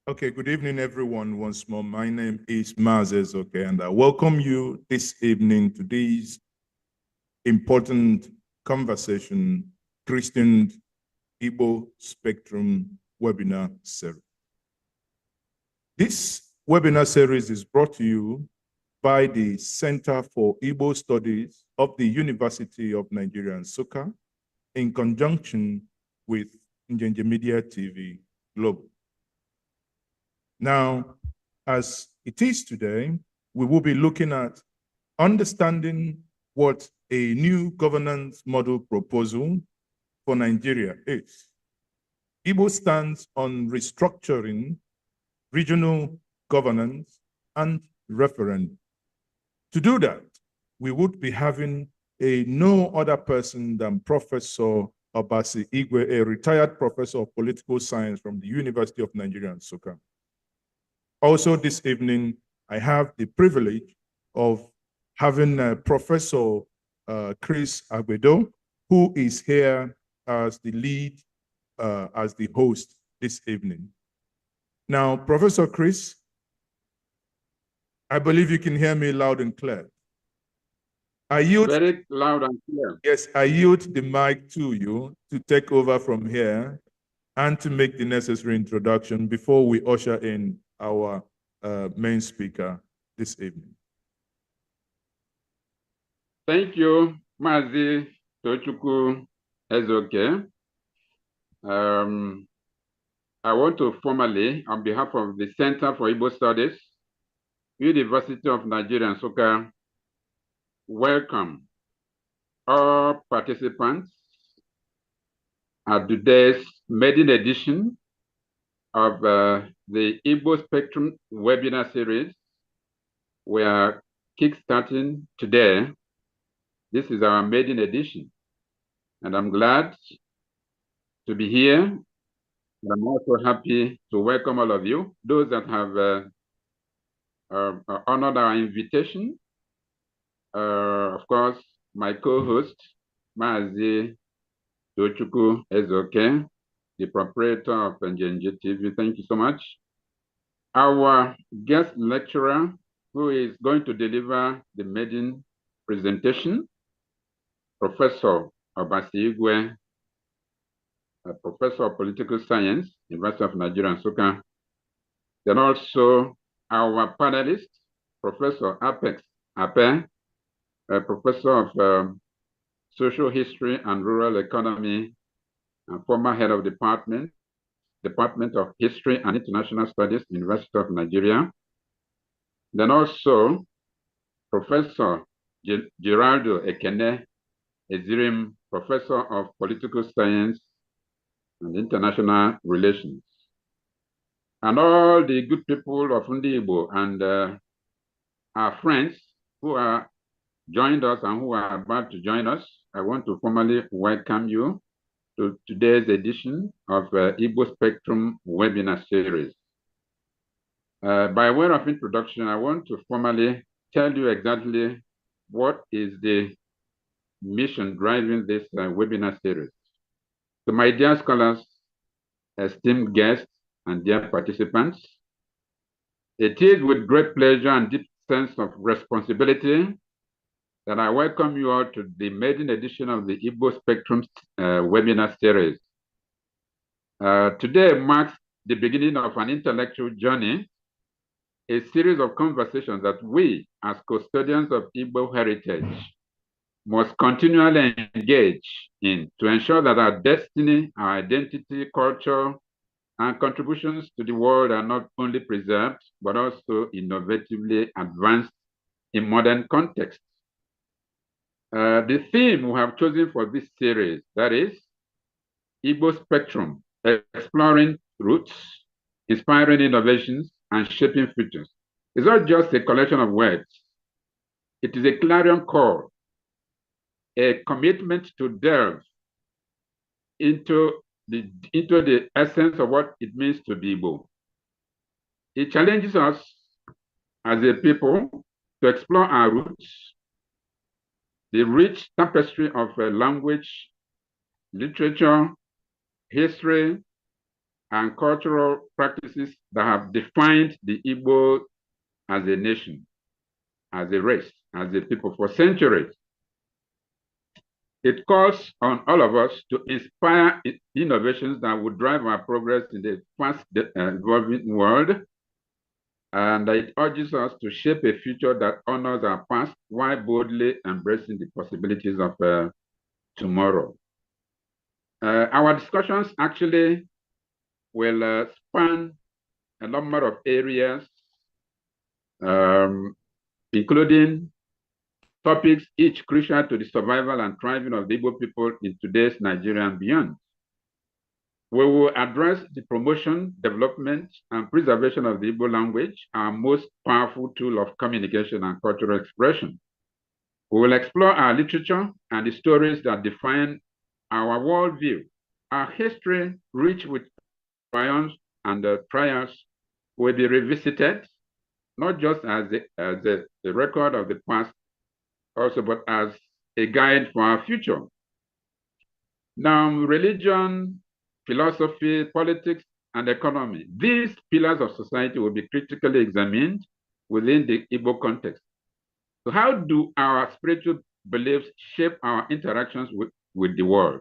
Okay, good evening, everyone. Once more, my name is Mazes, okay, and I welcome you this evening to this important conversation, Christian Igbo Spectrum webinar series. This webinar series is brought to you by the Center for Igbo Studies of the University of Nigeria, Nsukka, in conjunction with Njenje Media TV Global. Now, as it is today, we will be looking at understanding what a new governance model proposal for Nigeria is. Igbo stands on restructuring, regional governance, and referendum. To do that, we would be having a no other person than Professor Obasi Igwe, a retired professor of political science from the University of Nigeria, Nsukka. Also this evening, I have the privilege of having Professor Chris Agbedo, who is here as the lead, as the host this evening. Now, Professor Chris, I believe you can hear me loud and clear. I yield, very loud and clear. Yes, I yield the mic to you to take over from here and to make the necessary introduction before we usher in our main speaker this evening. Thank you, Mazi Tochukwu Ezoke. I want to formally, on behalf of the Center for Igbo Studies, University of Nigeria, Nsukka, welcome all participants at today's maiden edition of the Igbo Spectrum webinar series. We are kickstarting today. This is our maiden edition, and I'm glad to be here. And I'm also happy to welcome all of you, those that have honored our invitation. Of course, my co-host, Mazi Tochukwu Ezoke, the proprietor of Njenje TV. Thank you so much. Our guest lecturer, who is going to deliver the maiden presentation, Professor Obasi Igwe, Professor of Political Science, University of Nigeria, Nsukka. Then also our panelist, Professor Apex Ape, Professor of Social History and Rural Economy, and former head of Department of History and International Studies, University of Nigeria. Then also Professor Geraldo Ekene Ezirim, Professor of Political Science and International Relations. And all the good people of Igbo and our friends who are joined us and who are about to join us, I want to formally welcome you to today's edition of Igbo Spectrum webinar series. By way of introduction, I want to formally tell you exactly what is the mission driving this webinar series. So my dear scholars, esteemed guests, and dear participants, it is with great pleasure and deep sense of responsibility that I welcome you all to the maiden edition of the Igbo Spectrum webinar series. Today marks the beginning of an intellectual journey, a series of conversations that we, as custodians of Igbo heritage, must continually engage in to ensure that our destiny, our identity, culture, and contributions to the world are not only preserved, but also innovatively advanced in modern contexts. The theme we have chosen for this series, that is Igbo Spectrum, exploring roots, inspiring innovations, and shaping futures. It's not just a collection of words. It is a clarion call, a commitment to delve into the essence of what it means to be Igbo. It challenges us as a people to explore our roots, the rich tapestry of language, literature, history, and cultural practices that have defined the Igbo as a nation, as a race, as a people for centuries. It calls on all of us to inspire innovations that would drive our progress in the fast evolving world. And it urges us to shape a future that honors our past while boldly embracing the possibilities of tomorrow. Our discussions actually will span a number of areas, including topics each crucial to the survival and thriving of the Igbo people in today's Nigeria and beyond. We will address the promotion, development, and preservation of the Igbo language, our most powerful tool of communication and cultural expression. We will explore our literature and the stories that define our worldview. Our history, rich with triumphs and trials, will be revisited, not just as a record of the past, also, but as a guide for our future. Now, religion, philosophy, politics, and economy, these pillars of society will be critically examined within the Igbo context. So how do our spiritual beliefs shape our interactions with the world?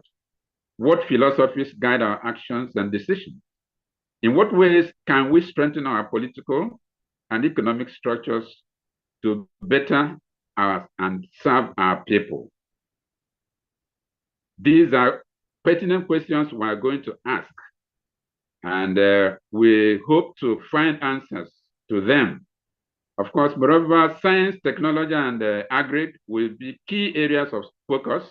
What philosophies guide our actions and decisions? In what ways can we strengthen our political and economic structures to better and serve our people? These are pertinent questions we are going to ask, and we hope to find answers to them. Of course, moreover, science, technology, and agri will be key areas of focus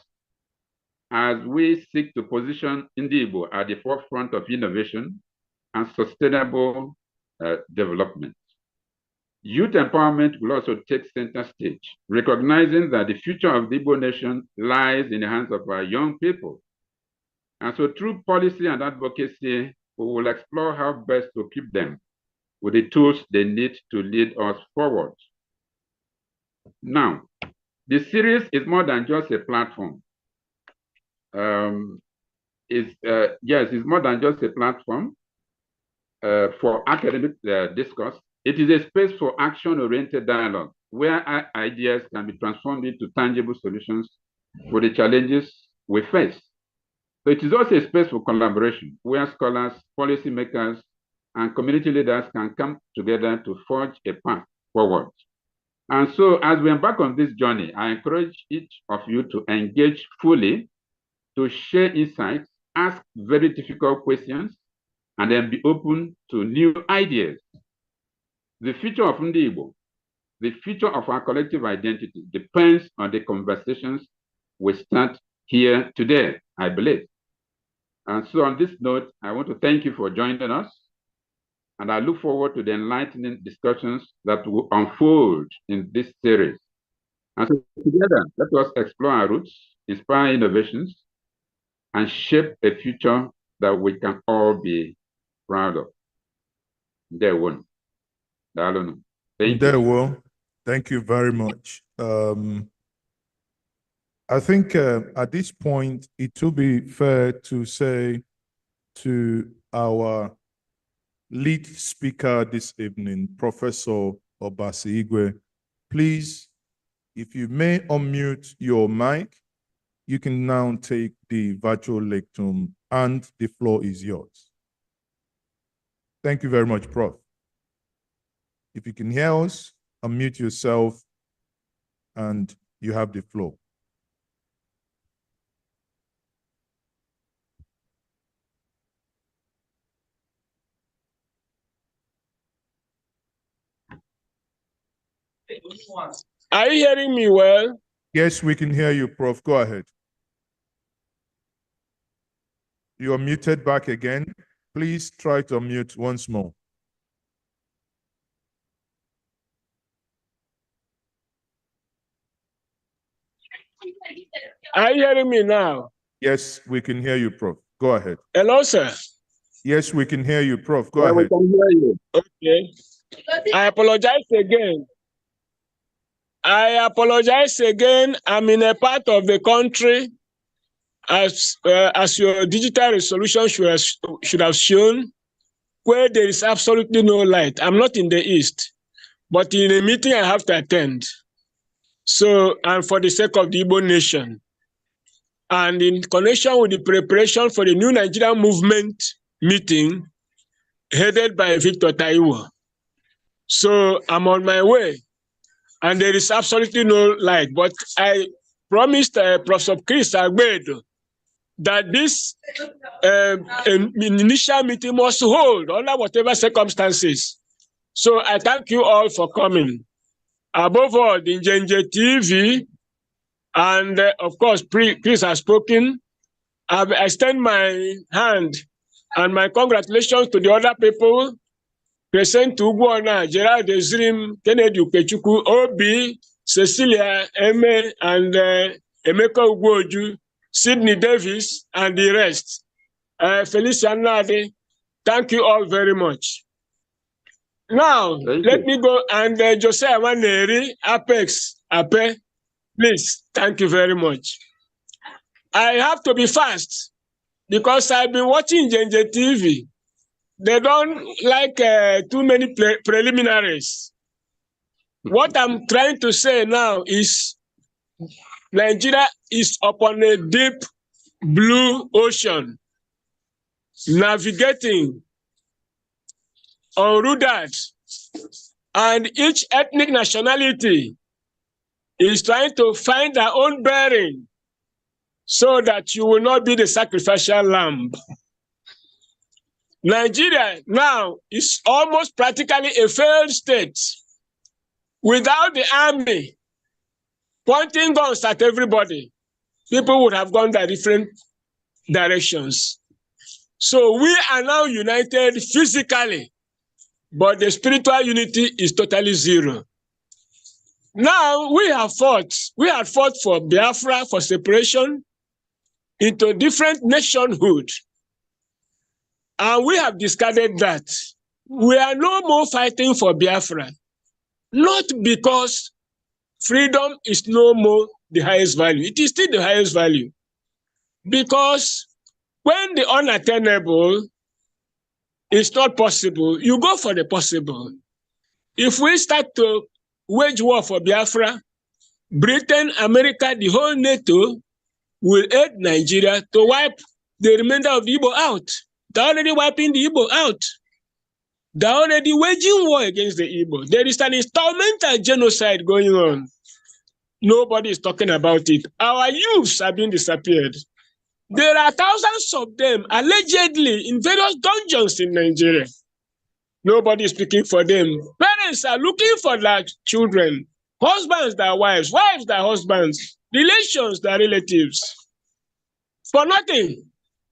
as we seek to position Igbo at the forefront of innovation and sustainable development. Youth empowerment will also take center stage, recognizing that the future of the Igbo nation lies in the hands of our young people. And so through policy and advocacy, we will explore how best to equip them with the tools they need to lead us forward. Now, the series is more than just a platform. It's more than just a platform for academic discourse. It is a space for action-oriented dialogue where ideas can be transformed into tangible solutions for the challenges we face. So it is also a space for collaboration where scholars, policymakers, and community leaders can come together to forge a path forward. And so as we embark on this journey, I encourage each of you to engage fully, to share insights, ask very difficult questions, and then be open to new ideas. The future of Igbo, the future of our collective identity depends on the conversations we start here today, I believe. And so on this note, I want to thank you for joining us. And I look forward to the enlightening discussions that will unfold in this series. And so together, let us explore our roots, inspire innovations, and shape a future that we can all be proud of. There one. Thank you. Thank you very much. I think at this point, it will be fair to say to our lead speaker this evening, Professor Obasi Igwe, please, if you may unmute your mic, you can now take the virtual lectern and the floor is yours. Thank you very much, Prof. If you can hear us, unmute yourself and you have the floor. Are you hearing me well? Yes, we can hear you, Prof. Go ahead. You are muted back again. Please try to unmute once more. Are you hearing me now? Yes, we can hear you, Prof. Go ahead. Hello, sir. Yes, we can hear you, Prof. Go ahead. We can hear you. Okay. I apologize again. I'm in a part of the country, as your digital resolution should have shown, where there is absolutely no light. I'm not in the East, but in a meeting I have to attend. So, and for the sake of the Igbo nation, and in connection with the preparation for the new Nigerian movement meeting headed by Victor Taiwo. So I'm on my way, and there is absolutely no light. But I promised Professor Chris Agbedo that this initial meeting must hold under whatever circumstances. So I thank you all for coming. Above all, the Njenje TV, and of course, Chris has spoken. I extend my hand and my congratulations to the other people present to Ugwuona, Gerald Ezrim, Kennedy Ukechukwu, Obi, Cecilia, Eme, and Emeka Ugwoju, Sydney Davis, and the rest. Felicia Nade, thank you all very much. Now, let me go, and Josiah Waneri, Apex, Ape, please, thank you very much. I have to be fast because I've been watching Njenje TV. They don't like too many preliminaries. What I'm trying to say now is Nigeria is upon a deep blue ocean, navigating unruddered, and each ethnic nationality is trying to find their own bearing so that you will not be the sacrificial lamb. Nigeria now is almost practically a failed state. Without the army pointing guns at everybody, people would have gone their different directions. So we are now united physically, but the spiritual unity is totally zero. Now we have fought for Biafra, for separation into different nationhood. And we have discarded that. We are no more fighting for Biafra, not because freedom is no more the highest value. It is still the highest value. Because when the unattainable is not possible, you go for the possible. If we start to wage war for Biafra, Britain, America, the whole NATO will aid Nigeria to wipe the remainder of the Igbo out. They're already wiping the Igbo out. They're already waging war against the Igbo. There is an instrumental genocide going on. Nobody is talking about it. Our youths have been disappeared. There are thousands of them allegedly in various dungeons in Nigeria. Nobody is speaking for them. Parents are looking for their children. Husbands, their wives. Wives, their husbands. Relations, their relatives. For nothing.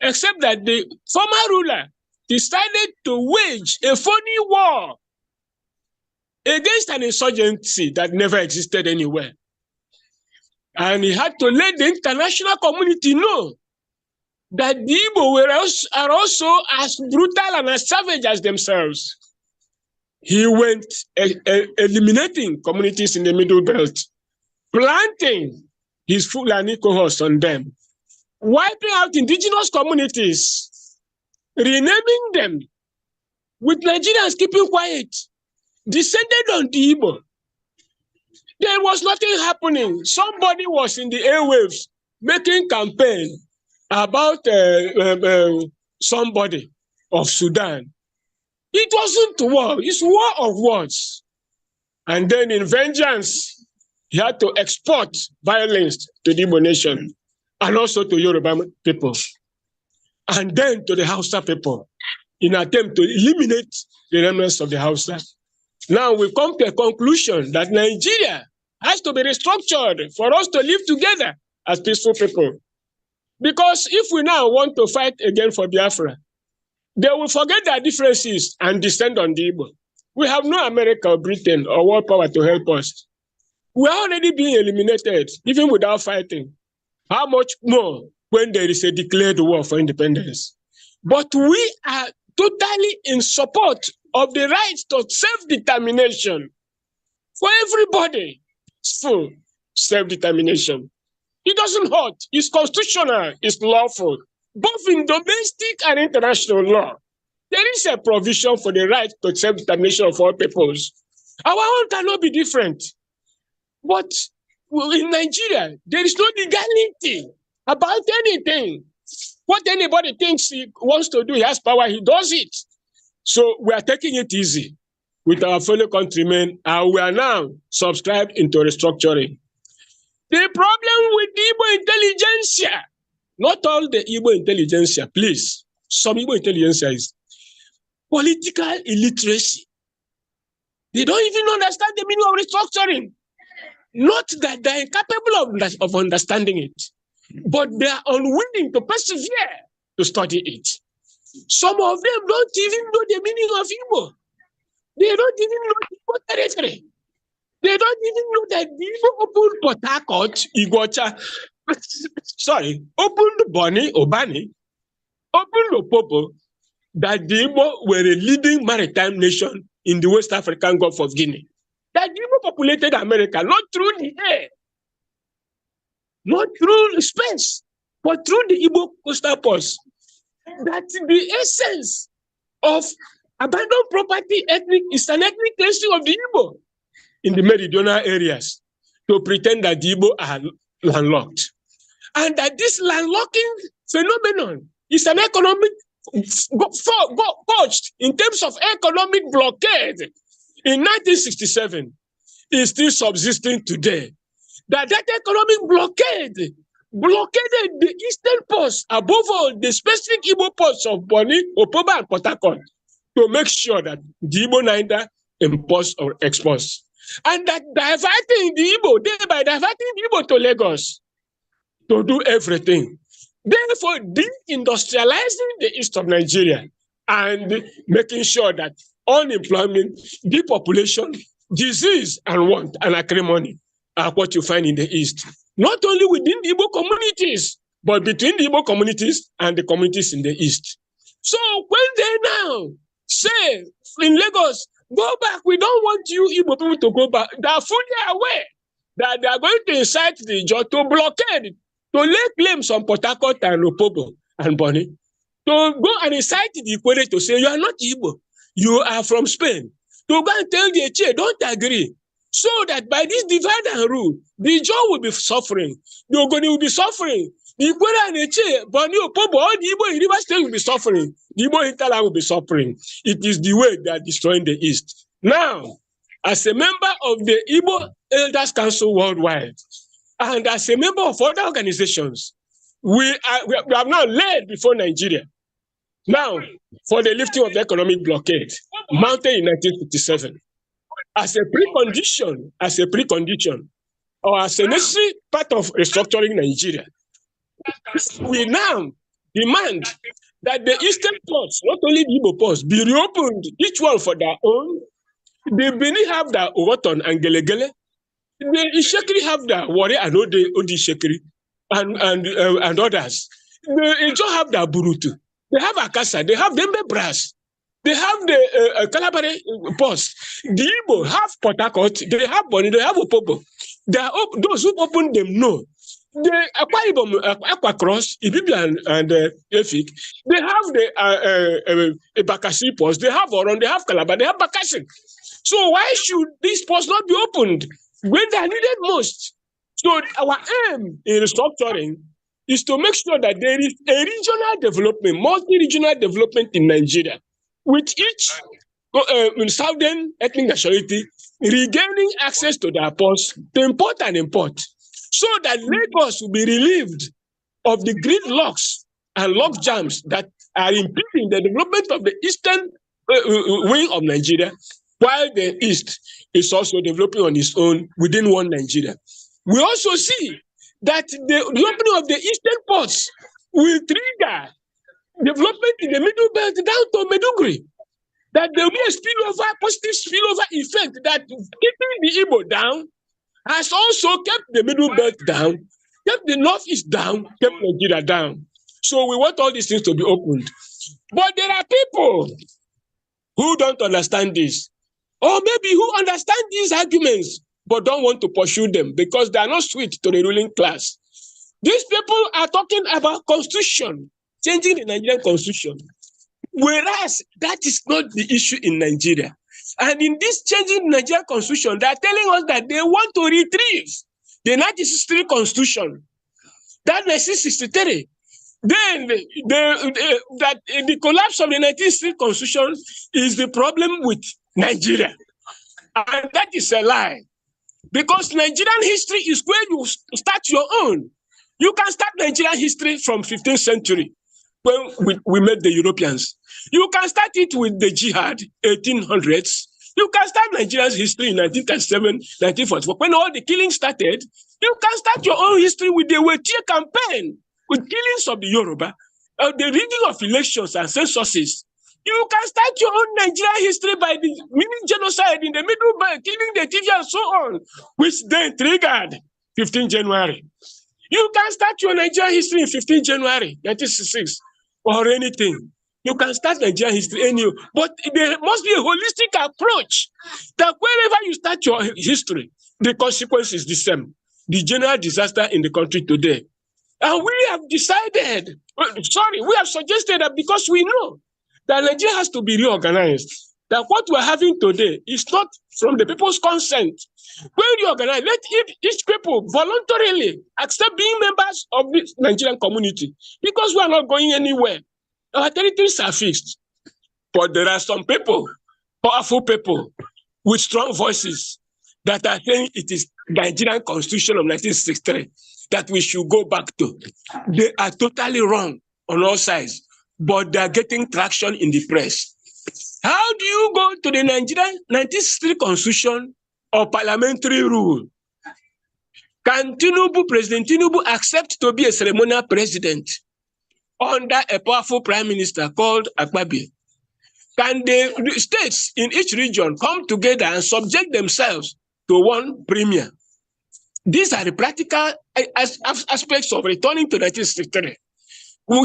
Except that the former ruler decided to wage a phony war against an insurgency that never existed anywhere. And he had to let the international community know that the Igbo are also as brutal and as savage as themselves. He went eliminating communities in the Middle Belt, planting his Fulani cohorts on them, wiping out indigenous communities, renaming them, with Nigerians keeping quiet, descended on the Igbo. There was nothing happening. Somebody was in the airwaves making campaign about somebody of Sudan. It wasn't war, it's war of words. And then in vengeance, he had to export violence to the Igbo nation and also to Yoruba people. And then to the Hausa people in an attempt to eliminate the remnants of the Hausa. Now we come to a conclusion that Nigeria has to be restructured for us to live together as peaceful people. Because if we now want to fight again for Biafra, they will forget their differences and descend on the Igbo. We have no America or Britain or world power to help us. We are already being eliminated, even without fighting. How much more when there is a declared war for independence? But we are totally in support of the right to self-determination for everybody. Full self-determination. It doesn't hurt. It's constitutional. It's lawful, both in domestic and international law. There is a provision for the right to self-determination of all peoples. Our own cannot be different. But in Nigeria, there is no legality about anything. What anybody thinks he wants to do, he has power, he does it. So we are taking it easy with our fellow countrymen, and we are now subscribed into restructuring. The problem with the Igbo intelligentsia, not all the Igbo intelligentsia, please, some Igbo intelligentsia is political illiteracy. They don't even understand the meaning of restructuring. Not that they're incapable of understanding it, but they are unwilling to persevere to study it. Some of them don't even know the meaning of Igbo. They don't even know Igbo territory. They don't even know that the Igbo opened Port Harcourt, Iguacha, opened Boni, Obani, opened Opobo, that the Igbo were a leading maritime nation in the West African Gulf of Guinea. That the Igbo populated America, not through the air, not through space, but through the Igbo coastal ports. That the essence of abandoned property is an ethnic cleansing of the Igbo in the meridional areas to pretend that the Igbo are landlocked. And that this landlocking phenomenon is an economic forged in terms of economic blockade in 1967 is still subsisting today. That economic blockade blockaded the eastern ports, above all the specific Igbo ports of Boni, Opoba, and Port Harcourt, to make sure that the Igbo neither imports or exports. And that diverting the Igbo, thereby diverting the Igbo to Lagos to do everything. Therefore, deindustrializing the east of Nigeria and making sure that unemployment, depopulation, disease, and want and acrimony are what you find in the east. Not only within the Igbo communities, but between the Igbo communities and the communities in the east. So when they now say in Lagos, go back, we don't want you Igbo people to go back, they are fully aware that they are going to incite the Ijaw to blockade, to lay claims on Port Harcourt and Opobo and Boni, to go and incite the Ikwere to say, you are not Igbo, you are from Spain. To go and tell the Eche, don't agree. So that by this divide and rule, the Ijaw will be suffering, the Ogoni will be suffering, the Ikwere and Eche, Boni, Opobo, all the Igbo in River State will be suffering, the Igbo Intala will be suffering. It is the way they are destroying the East. Now, as a member of the Igbo Elders Council Worldwide, and as a member of other organizations, we have now led before Nigeria. Now, for the lifting of the economic blockade, mounted in 1957, as a precondition, or as a necessary part of restructuring Nigeria, we now demand that the eastern ports, not only the Igbo ports, be reopened, each one for their own. The Bini have their Owoton and Gelegele. The Ishekiri have their Wari and Odi Ishekiri and others. The Ijaw have their Burutu. They have Akasa. They have Dembe Brass. They have the Kalabare ports. The Igbo have Port Harcourt. They have Boni. They have Opobo. Those who open them know. The Akwa Ibom, Aqua Cross, Ibibian, and Efik, they have the Bakassi ports. They have Oron. They have Calabar. They have Bakassi. So why should these ports not be opened when they are needed most? So our aim in restructuring is to make sure that there is a regional development, multi-regional development in Nigeria, with each southern ethnic nationality regaining access to their ports to import and import, so that Lagos will be relieved of the gridlocks and lock jams that are impeding the development of the eastern wing of Nigeria, while the East is also developing on its own within one Nigeria. We also see that the opening of the eastern ports will trigger development in the middle belt down to Meduguri. That there will be a spillover, positive spillover effect that keeping the Igbo down has also kept the middle belt down, kept the northeast down, kept Nigeria down. So we want all these things to be opened. But there are people who don't understand this, or maybe who understand these arguments but don't want to pursue them because they are not sweet to the ruling class. These people are talking about constitution, changing the Nigerian constitution. Whereas that is not the issue in Nigeria. And in this changing Nigerian constitution, they are telling us that they want to retrieve the 1963 constitution, that 1963. Then the collapse of the 1963 constitution is the problem with Nigeria. And that is a lie. Because Nigerian history is where you start your own. You can start Nigerian history from 15th century, when we met the Europeans. You can start it with the jihad, 1800s. You can start Nigeria's history in 1937, 1944. When all the killings started, you can start your own history with the Wetie campaign, with killings of the Yoruba, the rigging of elections and censuses. You can start your own Nigerian history by the mini genocide in the Middle Belt, killing the TV and so on, which then triggered 15 January. You can start your Nigerian history in 15 January, 1966, or anything. You can start Nigerian history anywhere, but there must be a holistic approach that wherever you start your history, the consequence is the same. The general disaster in the country today. And we have decided, we have suggested that because we know that Nigeria has to be reorganized, that what we're having today is not from the people's consent. When you organize, let each people voluntarily accept being members of this Nigerian community, because we are not going anywhere. Our territories are fixed. But there are some people, powerful people, with strong voices that are saying it is Nigerian Constitution of 1963 that we should go back to. They are totally wrong on all sides, but they are getting traction in the press. How do you go to the Nigerian 1963 Constitution or parliamentary rule? Can President Tinubu accept to be a ceremonial president under a powerful prime minister called Akpabio? Can the states in each region come together and subject themselves to one premier? These are the practical aspects of returning to 1963.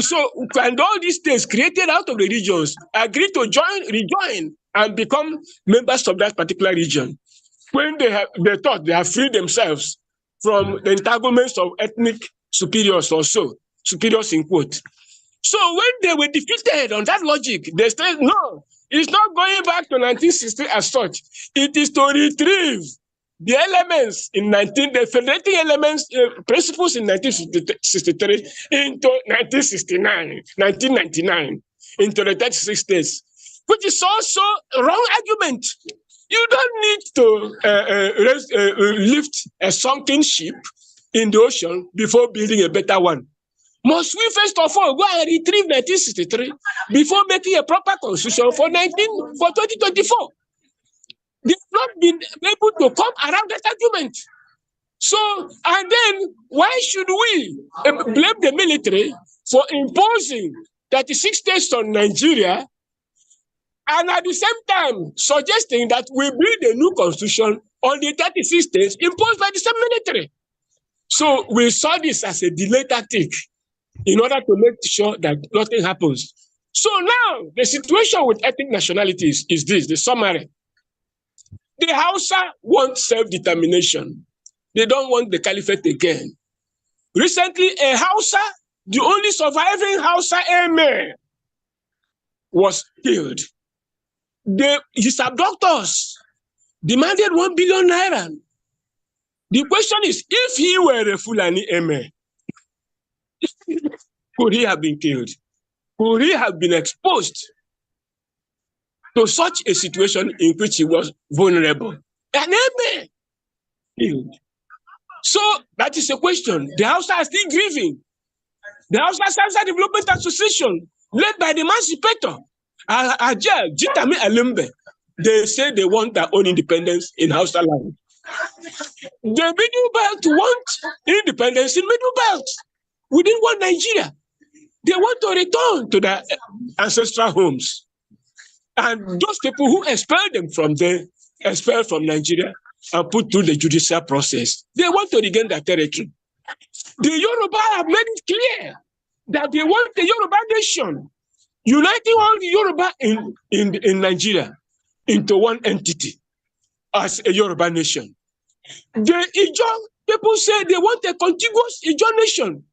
So, and all these states created out of the regions agree to rejoin and become members of that particular region, when they thought they have freed themselves from the entanglements of ethnic superiors or so, superiors in quote. So when they were defeated on that logic, they said, no, it's not going back to 1960 as such. It is to retrieve the elements in the federating elements, principles in 1963 into 1969, 1999, into the 36 states, which is also a wrong argument. You don't need to lift a sunken ship in the ocean before building a better one. Must we first of all go and retrieve 1963 before making a proper constitution for 2024? They've not been able to come around that argument. So, and then why should we blame the military for imposing 36 states on Nigeria, and at the same time suggesting that we build a new constitution on the 36 states imposed by the same military? So we saw this as a delay tactic in order to make sure that nothing happens. So now the situation with ethnic nationalities is this, the summary. The Hausa want self-determination. They don't want the caliphate again. Recently, a Hausa, the only surviving Hausa emir, was killed. His abductors demanded 1 billion naira. The question is, if he were a Fulani emir, could he have been killed? Could he have been exposed to such a situation in which he was vulnerable? An emir killed. So that is a question. The Hausa are still grieving. The Hausa Salsa Development Association, led by the emancipator, Ajay Jitami Alembe, they say they want their own independence in Hausa land. The Middle Belt want independence in Middle Belt. We didn't want Nigeria. They want to return to their ancestral homes. And those people who expelled them from there, expelled from Nigeria and put through the judicial process, they want to regain their territory. The Yoruba have made it clear that they want the Yoruba nation, uniting all the Yoruba in Nigeria into one entity as a Yoruba nation. The Ijaw people say they want a contiguous Ijaw nation,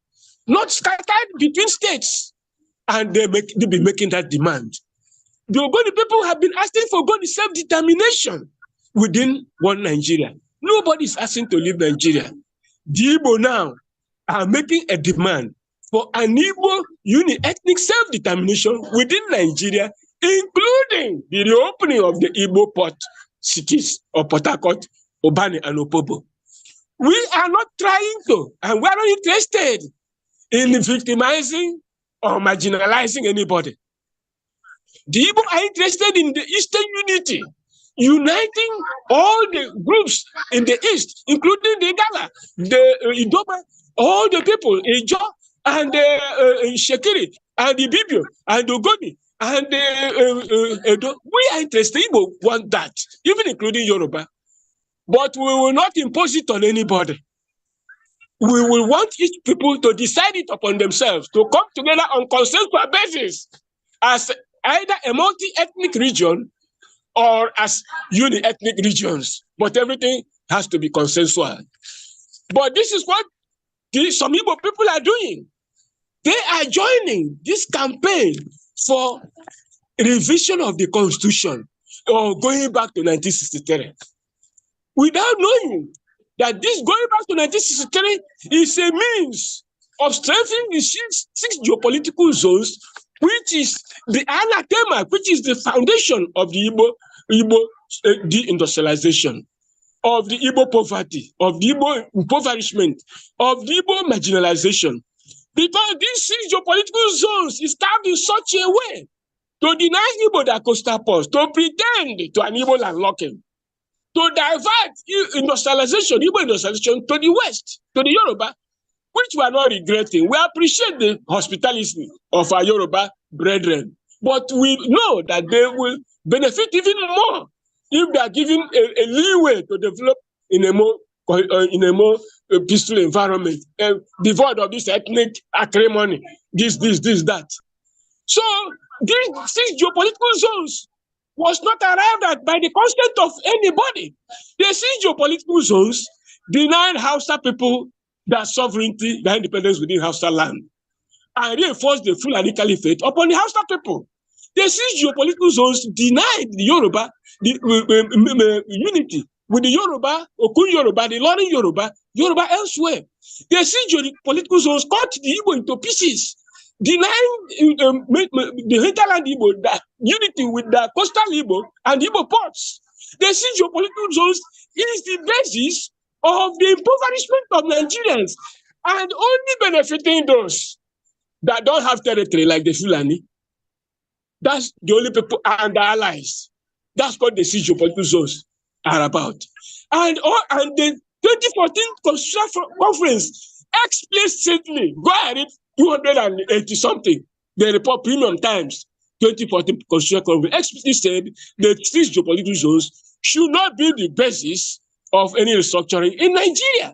not scattered between states. And they be making that demand. The Ogoni people have been asking for Ogoni self-determination within one Nigeria. Nobody is asking to leave Nigeria. The Igbo now are making a demand for an Igbo uni-ethnic self-determination within Nigeria, including the reopening of the Igbo port cities of Port Harcourt, Obani, and Opobo. We are not trying to, and we are not interested in victimizing or marginalizing anybody. The Igbo are interested in the Eastern unity, uniting all the groups in the East, including the Igala, the Idoma, all the people, Ijo, and the Shekiri, and the Bibio, and the Ogoni, and the Edo. We are interested, Igbo want that, even including Yoruba. But we will not impose it on anybody. We will want each people to decide it upon themselves, to come together on consensual basis as either a multi-ethnic region or as uni-ethnic regions. But everything has to be consensual. But this is what some Igbo people are doing. They are joining this campaign for revision of the Constitution or going back to 1963. Without knowing that this going back to 1963 is a means of strengthening the six geopolitical zones, which is the anathema, which is the foundation of the Igbo deindustrialization, of the Igbo poverty, of the Igbo impoverishment, of the Igbo marginalization. Because these six geopolitical zones is carved in such a way to deny Igbo their coastal ports, to pretend to an Igbo landlocking, to divert industrialization, Igbo industrialization to the West, to the Yoruba, which we are not regretting. We appreciate the hospitality of our Yoruba brethren, but we know that they will benefit even more if they are given a leeway to develop in a more peaceful environment, devoid of this ethnic acrimony, this, that. So these six geopolitical zones was not arrived at by the consent of anybody. The six geopolitical zones denied Hausa people their sovereignty, their independence within Hausa land, and reinforced the Fulani Caliphate upon the Hausa people. The six geopolitical zones denied the Yoruba the unity with the Yoruba, Okun Yoruba, the Lorin Yoruba, Yoruba elsewhere. The six geopolitical zones cut the Igbo into pieces, denying the hinterland Igbo that unity with the coastal Igbo and Igbo ports. The six geopolitical zones is the basis of the impoverishment of Nigerians and only benefiting those that don't have territory like the Fulani. That's the only people and the allies. That's what the six geopolitical zones are about. And the 2014 Constitutional Conference explicitly, go ahead, 280 something, the report Premium Times, 2014 Constitutional Conference explicitly said that six geopolitical zones should not be the basis of any restructuring in Nigeria.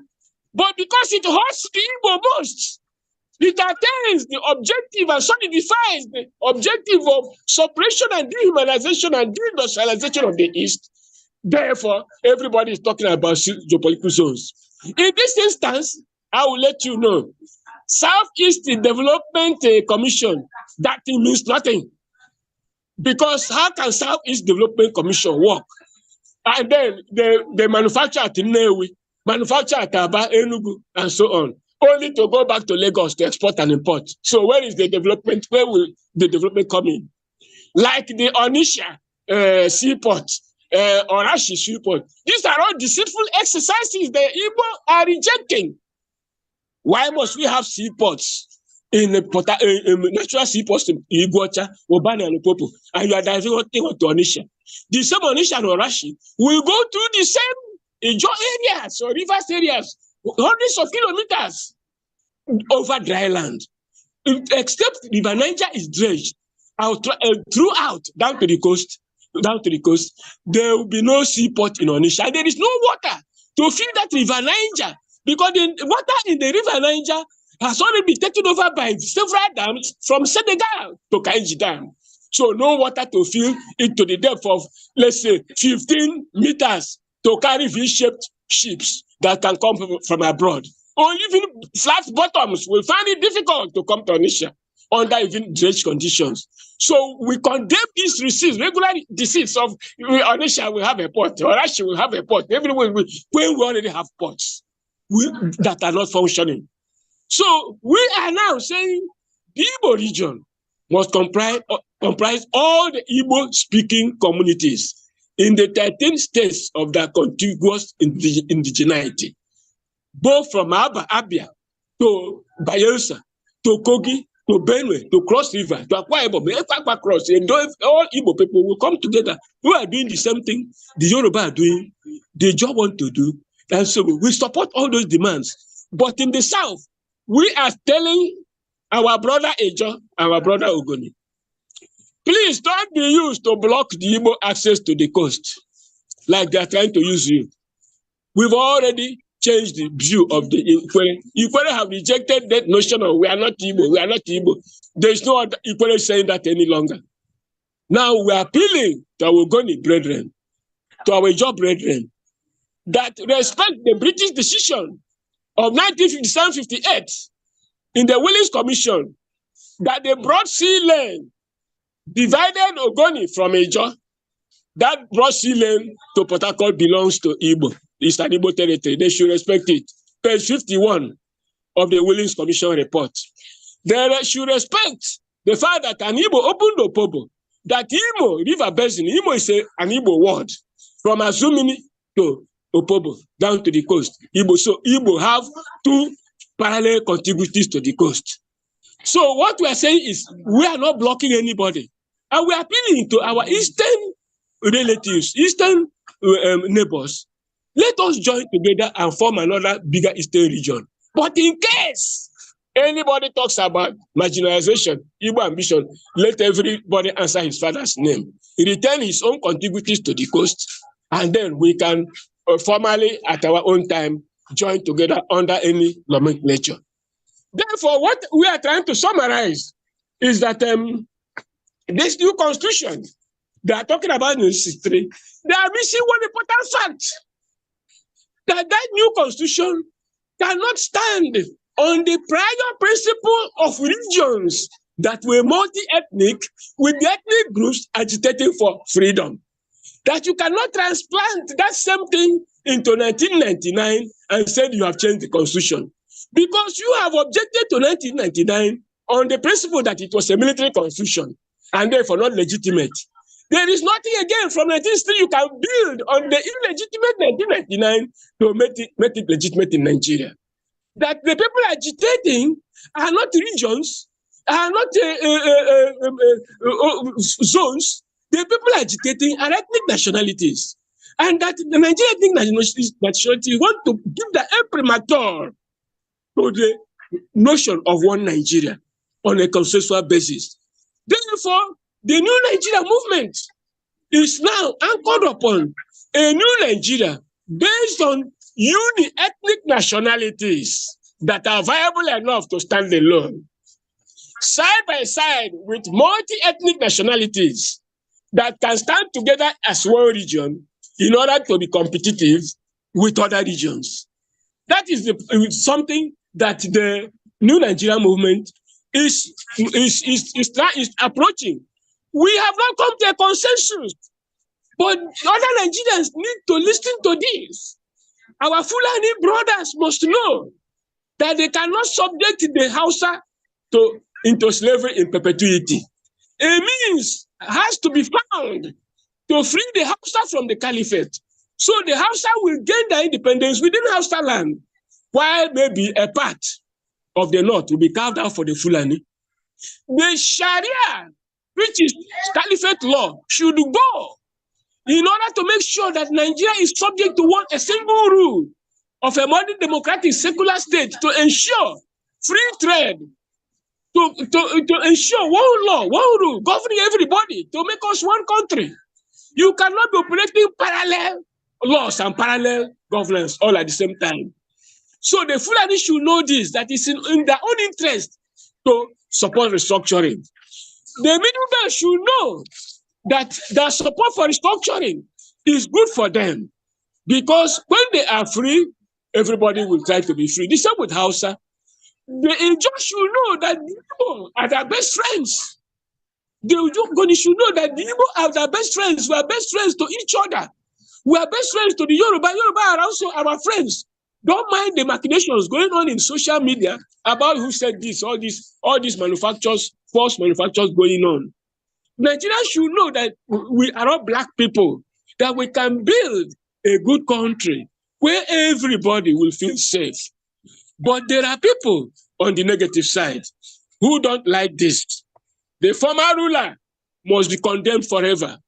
But because it hurts the Igbo most, it attains the objective and solidifies the objective of suppression and dehumanization and deindustrialization of the East. Therefore, everybody is talking about geopolitical zones. In this instance, I will let you know, Southeast Development Commission, that thing means nothing. Because how can Southeast Development Commission work? And then they manufacture at Nnewi, manufacture at Aba, Enugu, and so on, only to go back to Lagos to export and import. So where is the development? Where will the development come in? Like the Onisha seaport, Orashi seaport. These are all deceitful exercises the Igbo are rejecting. Why must we have seaports in natural seaports in Iguacha, Obani, and Opobo, and you are diverting to Onisha? The same Onisha and Orashi will go through the same Ijo areas or rivers areas, hundreds of kilometers over dry land. Except River Niger is dredged out throughout down to the coast, there will be no seaport in Onisha. There is no water to fill that River Niger because the water in the River Niger has already been taken over by several dams from Senegal to Kainji Dam. So no water to fill it to the depth of, let's say, 15 meters to carry V-shaped ships that can come from abroad. Or even flat bottoms will find it difficult to come to Onisha. under even dredge conditions. So we condemn these receipts, regular receipts of Onisha will have a port, or Rashi will have a port. Everywhere when we already have ports that are not functioning. So we are now saying the Igbo region must comprise all the Igbo-speaking communities in the 13 states of the contiguous indigeneity, both from Abia to Bayelsa, to Kogi, to Benue, to Cross River, to Akwa Ibom, Cross, and all Igbo people will come together who are doing the same thing the Yoruba are doing, the job want to do. And so we support all those demands. But in the South, we are telling our brother Ejo, our brother Ogoni, please don't be used to block the Igbo access to the coast like they are trying to use you. We've already changed the view of the Ikwere. Ikwere have rejected that notion of we are not Igbo, we are not Igbo. There is no other Ikwere saying that any longer. Now we are appealing to our Ogoni brethren, to our Ejo brethren, that respect the British decision of 1957-58 in the Willis Commission that the broad sea lane divided Ogoni from Ejo. That broad sea lane to Port Harcourt belongs to Igbo. It's an Igbo territory. They should respect it. Page 51 of the Willis Commission report. They should respect the fact that an Igbo opened Opobo, that Imo River Basin, Imo is an Igbo word, from Azumini to Opobo, down to the coast. Igbo. So Igbo have two parallel contiguities to the coast. So what we are saying is we are not blocking anybody. And we are appealing to our eastern relatives, eastern neighbors. Let us join together and form another bigger eastern region. But in case anybody talks about marginalization, Igbo ambition, let everybody answer his father's name. He return his own contiguities to the coast, and then we can formally, at our own time, join together under any nomenclature. Therefore, what we are trying to summarize is that this new constitution they are talking about in history, they are missing one important fact, that new constitution cannot stand on the prior principle of regions that were multi-ethnic with the ethnic groups agitating for freedom. That you cannot transplant that same thing into 1999 and say you have changed the constitution. Because you have objected to 1999 on the principle that it was a military constitution and therefore not legitimate. There is nothing again from 1960 you can build on the illegitimate 1999 to make it legitimate in Nigeria. That the people agitating are not regions, are not zones. The people agitating are ethnic nationalities. And that the Nigerian ethnic nationalities want to give the imprimatur to the notion of one Nigeria on a consensual basis. Therefore, the new Nigeria movement is now anchored upon a new Nigeria based on uni-ethnic nationalities that are viable enough to stand alone, side by side with multi-ethnic nationalities that can stand together as one region in order to be competitive with other regions. That is something that the new Nigeria movement is approaching. We have not come to a consensus, but other Nigerians need to listen to this. Our Fulani brothers must know that they cannot subject the Hausa into slavery in perpetuity. A means has to be found to free the Hausa from the caliphate. So the Hausa will gain their independence within Hausa land, while maybe a part of the north will be carved out for the Fulani. The Sharia, which is caliphate law, should go in order to make sure that Nigeria is subject to a single rule of a modern democratic secular state to ensure free trade, to ensure one law, one rule, governing everybody, to make us one country. You cannot be operating parallel laws and parallel governance all at the same time. So the Fulani should know this, that it's in their own interest to support restructuring. The Middle Belt should know that their support for restructuring is good for them, because when they are free, everybody will try to be free. The same with Hausa. They just should know that the Igbo are their best friends. They should know that the Igbo are their best friends. We are best friends to each other. We are best friends to the Yoruba. Yoruba are also our friends. Don't mind the machinations going on in social media about who said this, all these manufacturers, false manufacturers going on. Nigeria should know that we are all black people, that we can build a good country where everybody will feel safe. But there are people on the negative side who don't like this. The former ruler must be condemned forever.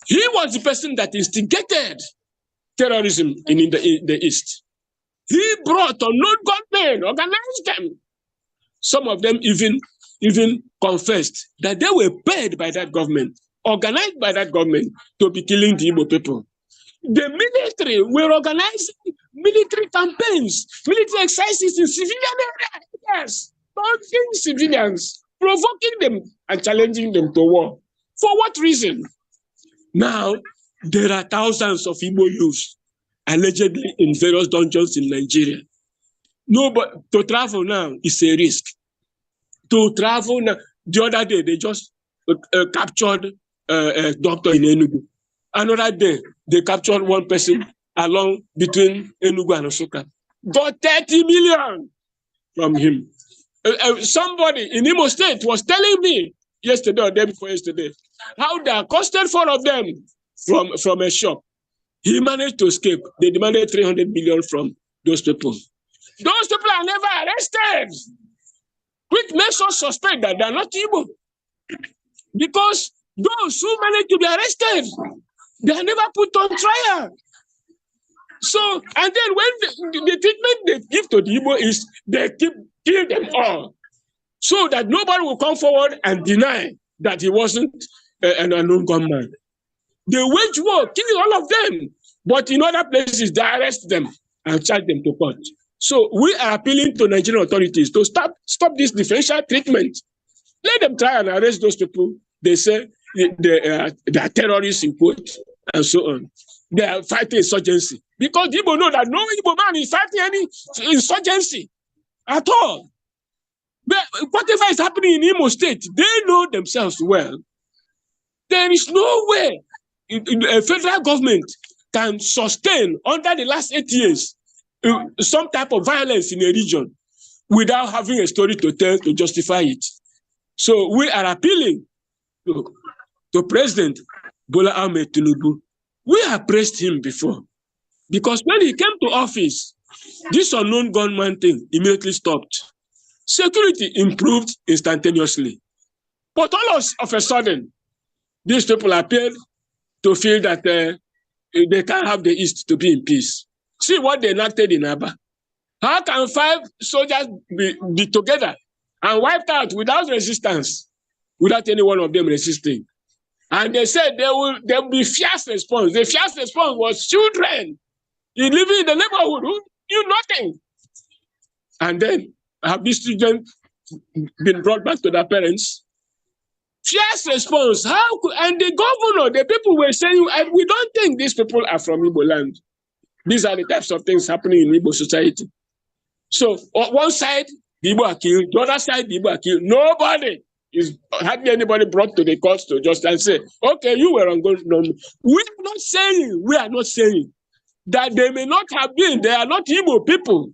He was the person that instigated terrorism in the East. He brought unknown gunmen, organized them. Some of them even confessed that they were paid by that government, organized by that government to be killing the Igbo people. The military were organizing military campaigns, military exercises in civilian areas, taunting civilians, provoking them and challenging them to war. For what reason? Now, there are thousands of Igbo youths allegedly in various dungeons in Nigeria. No, but to travel now is a risk. To travel now, the other day they just captured a doctor in Enugu. Another day they captured one person along between Enugu and Osaka. Got 30 million from him. Somebody in Imo State was telling me yesterday or day before yesterday how they accosted 4 of them from a shop. He managed to escape. They demanded 300 million from those people. Those people are never arrested. Which makes us suspect that they are not Igbo. Because those who manage to be arrested, they are never put on trial. So, and then when the treatment they give to the Igbo is they kill them all. So that nobody will come forward and deny that he wasn't an unknown gunman. They wage war, killing all of them. But in other places, they arrest them and charge them to court. So we are appealing to Nigerian authorities to stop this differential treatment. Let them try and arrest those people. They say they are terrorists in quote and so on. They are fighting insurgency. Because Igbo know that no Igbo man is fighting any insurgency at all. But whatever is happening in Imo State, they know themselves well. There is no way a federal government can sustain under the last 8 years some type of violence in a region without having a story to tell to justify it. So we are appealing to President Bola Ahmed Tinubu. We have praised him before because when he came to office, this unknown gunman thing immediately stopped. Security improved instantaneously. But all of a sudden, these people appeared to feel that they can't have the East to be in peace. See what they enacted in Aba. How can 5 soldiers be together and wiped out without resistance, without any one of them resisting? And they said there will be fierce response. The fierce response was children living in the neighborhood who knew nothing. And then have these children been brought back to their parents? Fierce response. And the governor, the people were saying, we don't think these people are from Igbo land. These are the types of things happening in Igbo society. So on one side, the Igbo are killed. The other side, the Igbo are killed. Nobody is hardly anybody brought to the courts to just and say, okay, you were on good. No. We are not saying that they may not have been. They are not Igbo people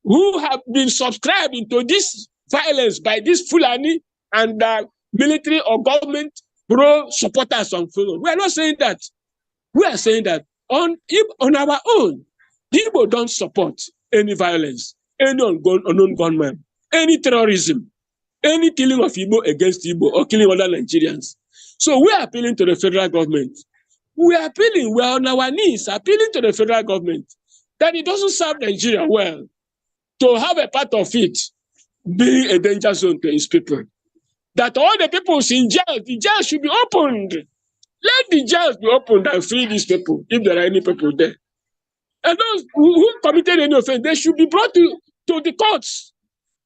who have been subscribing to this violence by this Fulani and military or government pro-supporters on Fulani. We are not saying that. We are saying that on our own, Igbo don't support any violence, any unknown gunman, any terrorism, any killing of Igbo against Igbo or killing other Nigerians. So we are appealing to the federal government. We are on our knees, appealing to the federal government that it doesn't serve Nigeria well to have a part of it being a danger zone to its people. That all the people in jail, the jail should be opened. Let the jails be opened and free these people, if there are any people there. And those who committed any offense, they should be brought to the courts.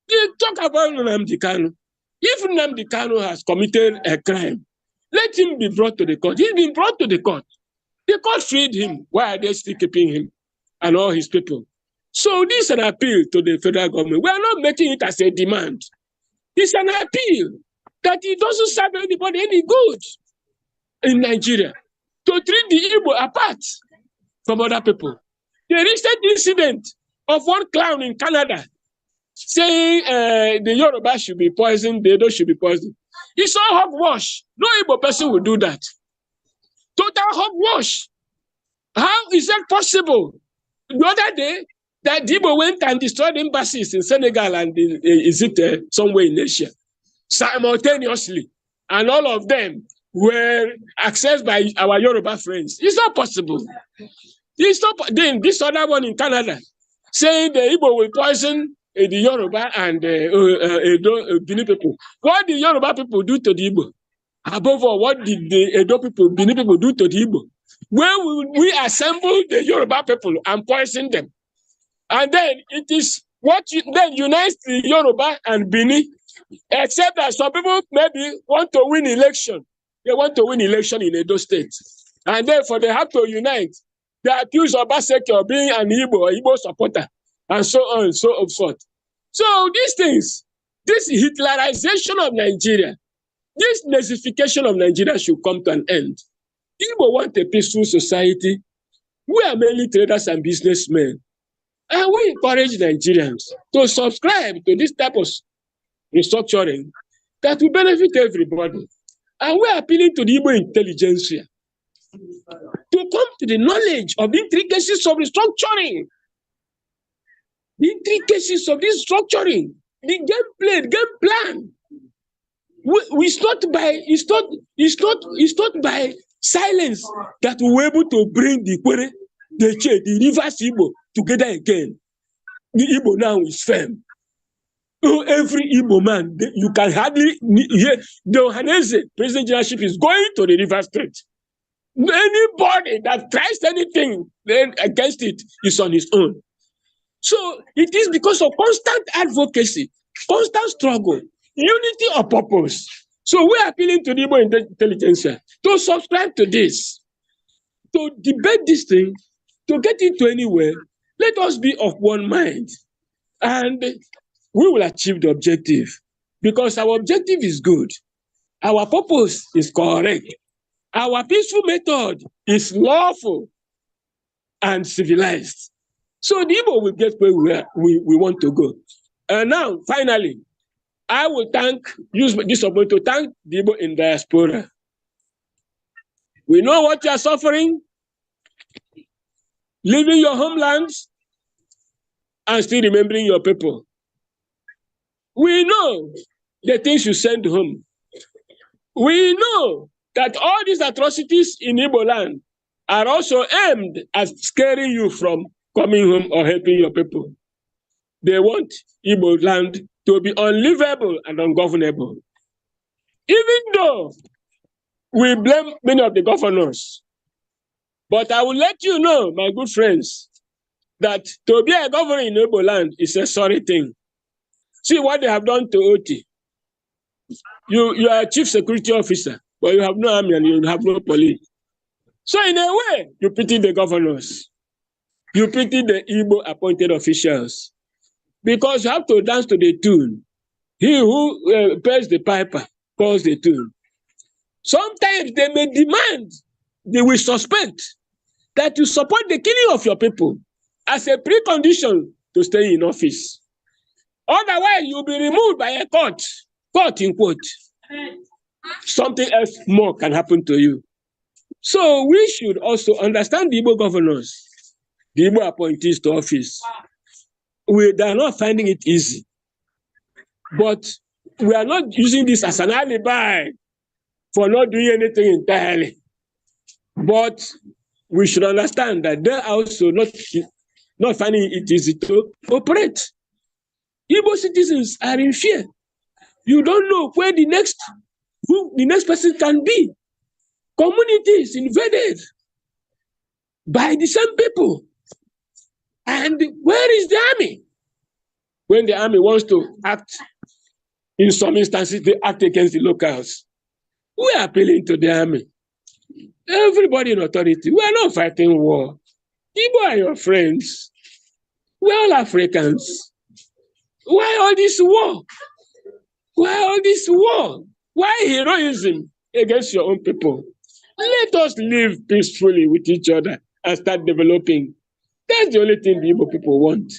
They talk about Nnamdi Kanu. If Nnamdi Kanu has committed a crime, let him be brought to the court. He's been brought to the court. The court freed him. Why are they still keeping him and all his people? So this is an appeal to the federal government. We are not making it as a demand. It's an appeal that it doesn't serve anybody any good in Nigeria to treat the Igbo apart from other people. The recent incident of one clown in Canada saying the Yoruba should be poisoned, the Edo should be poisoned. It's all hogwash. No Igbo person will do that. Total hogwash. How is that possible? The other day, that Igbo went and destroyed embassies in Senegal and somewhere in Asia simultaneously, and all of them were accessed by our Yoruba friends. It's not possible. It's not. Then this other one in Canada saying the Igbo will poison the Yoruba and Bini people. What did Yoruba people do to the Igbo? Above all, what did the Edo people, Bini people do to the Igbo? When we assemble the Yoruba people and poison them, and then it is what then unites the Yoruba and Bini, except that some people maybe want to win election. They want to win election in Edo State, and therefore they have to unite. They accuse Obaseki of being an Igbo supporter, and so on and so forth. So these things, this Hitlerization of Nigeria, this nazification of Nigeria should come to an end. Igbo want a peaceful society. We are mainly traders and businessmen. And we encourage Nigerians to subscribe to this type of restructuring that will benefit everybody. And we're appealing to the Igbo intelligentsia to come to the knowledge of the intricacies of restructuring. The intricacies of this structuring, the game plan. It's not by silence that we were able to bring the reverse Igbo together again. The Igbo now is firm. Every Igbo man, you can hardly hear the Ohanese president generalship is going to the River State. Anybody that tries anything then against it is on his own. So it is because of constant advocacy, constant struggle, unity of purpose. So we're appealing to the Igbo intelligentsia to subscribe to this, to debate this thing, to get into anywhere. Let us be of one mind, and we will achieve the objective, because our objective is good. Our purpose is correct. Our peaceful method is lawful and civilized. So the Igbo will get where we want to go. And now, finally, I will use this opportunity to thank the Igbo in diaspora. We know what you are suffering, leaving your homelands and still remembering your people. We know the things you send home. We know that all these atrocities in Igbo land are also aimed at scaring you from coming home or helping your people. They want Igbo land to be unlivable and ungovernable. Even though we blame many of the governors, but I will let you know, my good friends, that to be a governor in Igbo land is a sorry thing. See what they have done to Oti. You are a chief security officer, but you have no army and you have no police. So in a way, you pity the governors. You pity the Igbo appointed officials, because you have to dance to the tune. He who pays the piper calls the tune. Sometimes they may demand, they will suspect that you support the killing of your people as a precondition to stay in office. Otherwise, you'll be removed by a court, quote unquote. Something else more can happen to you. So we should also understand the Igbo governors, the Igbo appointees to office. They are not finding it easy. But we are not using this as an alibi for not doing anything entirely. But we should understand that they're also not finding it easy to operate. Igbo citizens are in fear. You don't know where who the next person can be. Communities invaded by the same people. And where is the army? When the army wants to act, in some instances, they act against the locals. We are appealing to the army. Everybody in authority, we are not fighting war. Igbo are your friends. We're all Africans. Why all this war? Why all this war? Why heroism against your own people? Let us live peacefully with each other and start developing. That's the only thing the Igbo people want.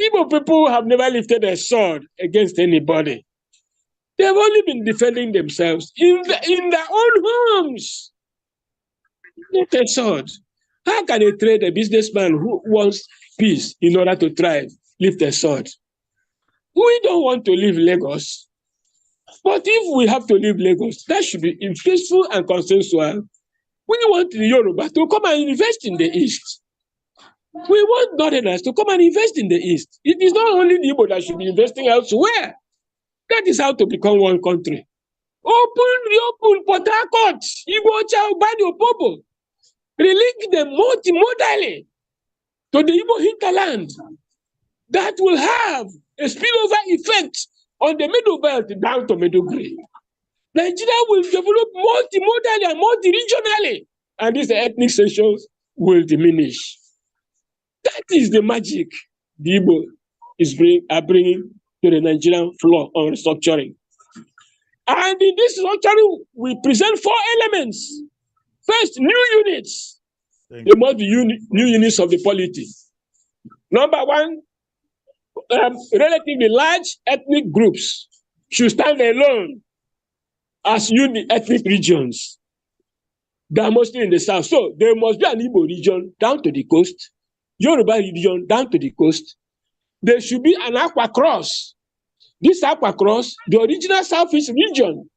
Igbo people have never lifted a sword against anybody. They've only been defending themselves in their own homes. Not a sword. How can a businessman who wants peace in order to thrive, lift a sword? We don't want to leave Lagos. But if we have to leave Lagos, that should be peaceful and consensual. We want the Yoruba to come and invest in the East. We want Northerners to come and invest in the East. It is not only the Igbo that should be investing elsewhere. That is how to become one country. Reopen Port Harcourt, Igbo Chaubani Opobo. Relink them multimodally to the Igbo hinterland. That will have a spillover effect on the middle belt down to Maiduguri. Nigeria will develop multimodally and multi-regionally, and these ethnic tensions will diminish. That is the magic the Igbo is bringing to the Nigerian floor on restructuring. And in this restructuring, we present 4 elements. First, new units. There must be new units of the polity. Number 1, relatively large ethnic groups should stand alone as ethnic regions. They are mostly in the south. So there must be an Igbo region down to the coast, Yoruba region down to the coast. There should be an aqua cross. This aqua cross, the original southeast region,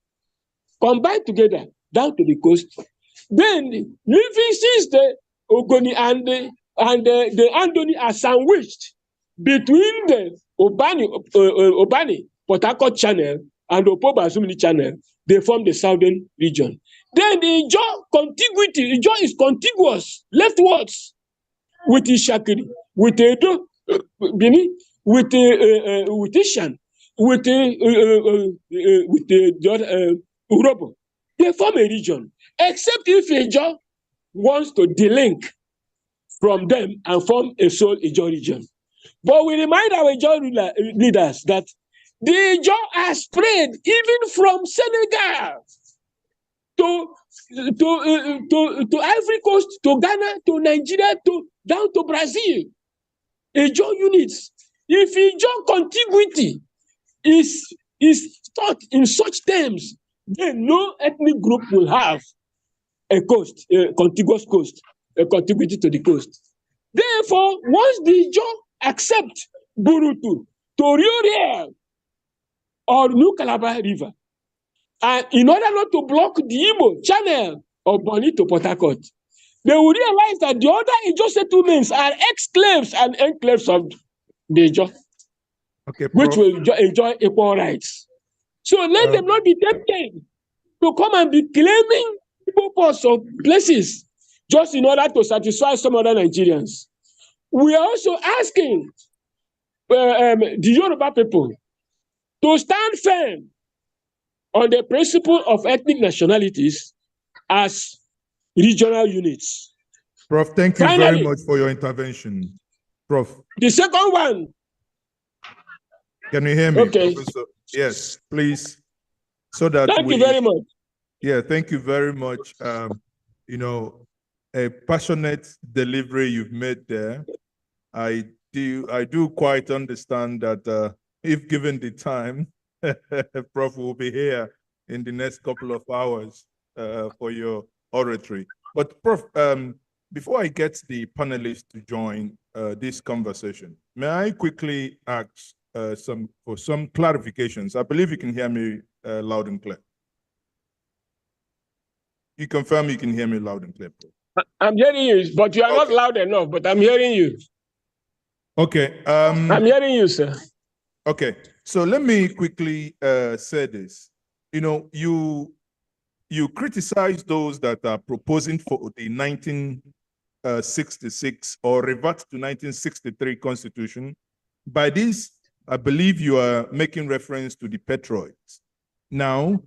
combined together down to the coast. Then, living since the Ogoni and the Andoni are sandwiched between the Obani, Port Harcourt channel and the Opobo Azumini channel, they form the southern region. Then the Ijaw contiguity, Ijaw is contiguous leftwards with Ishakiri, with Edo, Bini, with Ishan, with Urobo. They form a region, except if Ijaw wants to delink from them and form a sole Ijaw region. But we remind our Ijaw leaders that the Ijaw are spread even from Senegal to Ivory Coast, to Ghana, to Nigeria, down to Brazil. Ijaw units. If Ijaw contiguity is taught in such terms, then no ethnic group will have a coast, a contiguous coast, a contiguity to the coast. Therefore, once the Ijaw accept Burutu to Rio or New Calabar River, and in order not to block the Igbo channel of Bonny to Port Harcourt, they will realize that the other Ijaw settlements are exclaves and enclaves of the Ijaw, which will enjoy equal rights. So let them not be tempted to come and be claiming purpose of places just in order to satisfy some other Nigerians. We are also asking the Yoruba people to stand firm on the principle of ethnic nationalities as regional units. Prof, thank you very much for your intervention. Prof. The second one. Can you hear me? Okay. Professor? Yes, please. So that Thank you very much. Yeah, thank you very much. You know, a passionate delivery you've made there. I do quite understand that if given the time, Prof will be here in the next couple of hours for your oratory. But Prof, before I get the panelists to join this conversation, may I quickly ask for some clarifications? I believe you can hear me loud and clear. You confirm you can hear me loud and clear, Prof? I'm hearing you, but you are not loud enough, but I'm hearing you. Okay. I'm hearing you, sir. Okay. So let me quickly say this. You know, you criticize those that are proposing for the 1966 or revert to 1963 Constitution. By this, I believe you are making reference to the Petroids. Now,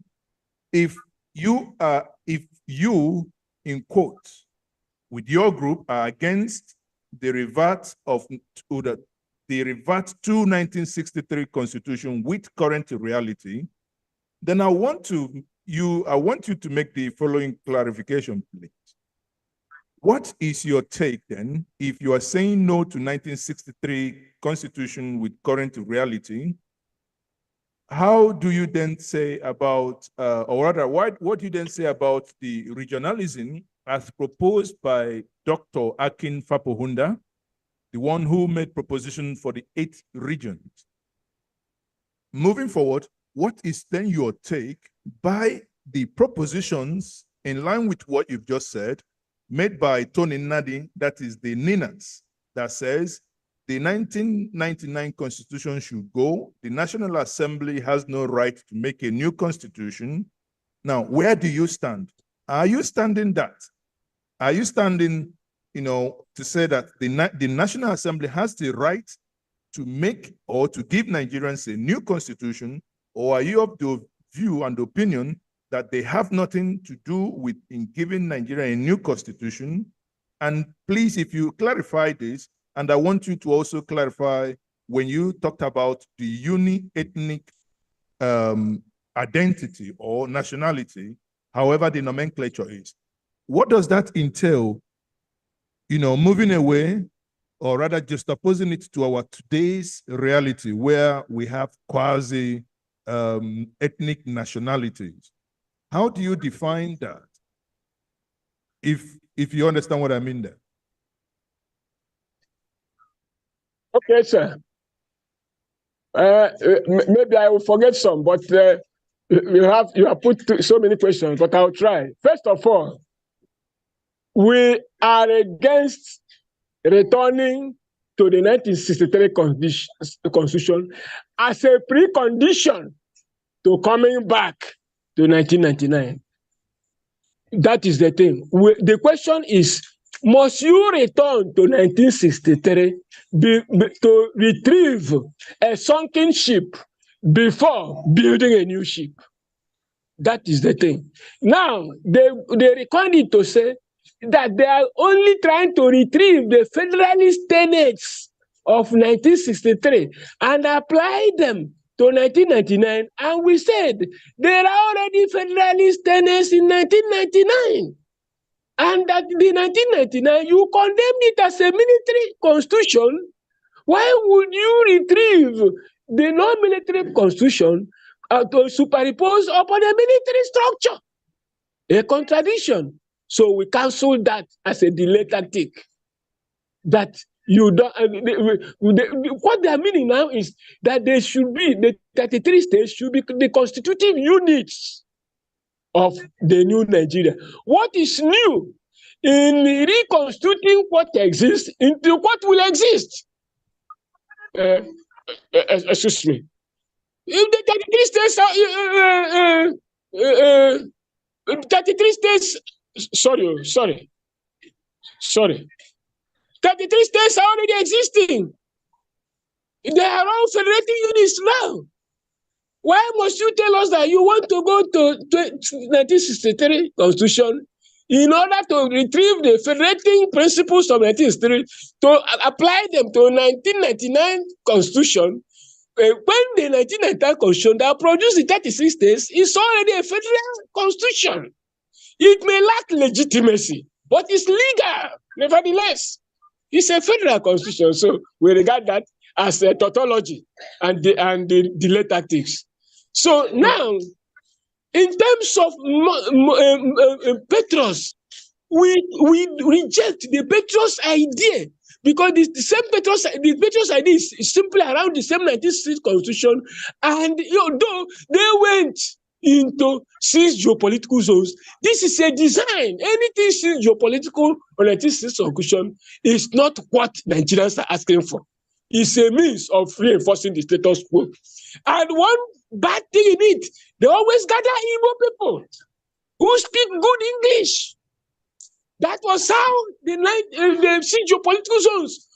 if you, in quotes, with your group are against the revert to they revert to 1963 Constitution with current reality, then I want you to make the following clarification, please. What is your take then, if you are saying no to 1963 Constitution with current reality? How do you then say about, or rather, what do you then say about the regionalism as proposed by Dr. Akin Fapohunda, the one who made proposition for the 8 regions? Moving forward, what is then your take by the propositions in line with what you've just said, made by Tony Nadi, that is the NINAS, that says the 1999 Constitution should go, the National Assembly has no right to make a new Constitution. Now, where do you stand? Are you standing that? Are you standing, to say that the National Assembly has the right to make or to give Nigerians a new Constitution, or are you of the view and opinion that they have nothing to do with in giving Nigeria a new Constitution? And please, if you clarify this, and I want you to also clarify when you talked about the uni-ethnic identity or nationality, however the nomenclature is, what does that entail? Moving away, or rather juxtaposing it to our today's reality, where we have quasi ethnic nationalities. How do you define that? If you understand what I mean there. Okay, sir. Maybe I will forget some, but you have put so many questions, but I'll try. First of all, we are against returning to the 1963 Constitution as a precondition to coming back to 1999. That is the thing. The question is, must you return to 1963 to retrieve a sunken ship before building a new ship? That is the thing. Now, they record it to say that they are only trying to retrieve the federalist tenets of 1963 and apply them to 1999. And we said there are already federalist tenets in 1999. And that the 1999, you condemned it as a military constitution. Why would you retrieve the non-military constitution to superimpose upon a military structure? A contradiction. So we cancel that as a delay tactic. That you don't. What they are meaning now is that they should be, the 33 states should be the constitutive units of the new Nigeria. What is new in reconstituting what exists into what will exist? Excuse me. If the 33 states, sorry. 33 states are already existing. They are all federating units now. Why must you tell us that you want to go to 1963 Constitution in order to retrieve the federating principles of 1963 to apply them to 1999 Constitution? When the 1999 Constitution that produced the 36 states is already a federal constitution. It may lack legitimacy, but it's legal, nevertheless. It's a federal constitution, so we regard that as a tautology and the delay tactics. So now, in terms of Petros, we reject the Petros idea, because the Petros idea is simply around the same 1960 Constitution, and though they went into 6 geopolitical zones, this is a design. Anything 6 geopolitical or 1960 Constitution is not what Nigerians are asking for. It's a means of reinforcing the status quo. And one bad thing in it, they always gather Igbo people who speak good English. That was how the 6 geopolitical zones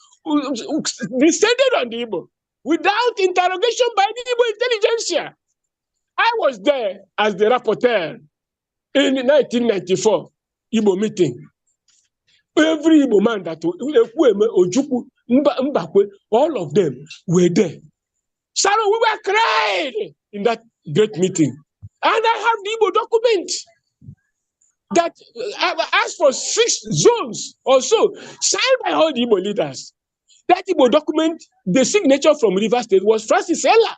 descended on the Igbo without interrogation by the Igbo intelligentsia. I was there as the rapporteur in the 1994 Igbo meeting. Every Igbo man that Ojukwu Mbakwe, all of them were there. So we were crying in that great meeting. And I have the Igbo document that asked for 6 zones or so, signed by all the Igbo leaders. That Igbo document, the signature from River State was Francis Ella,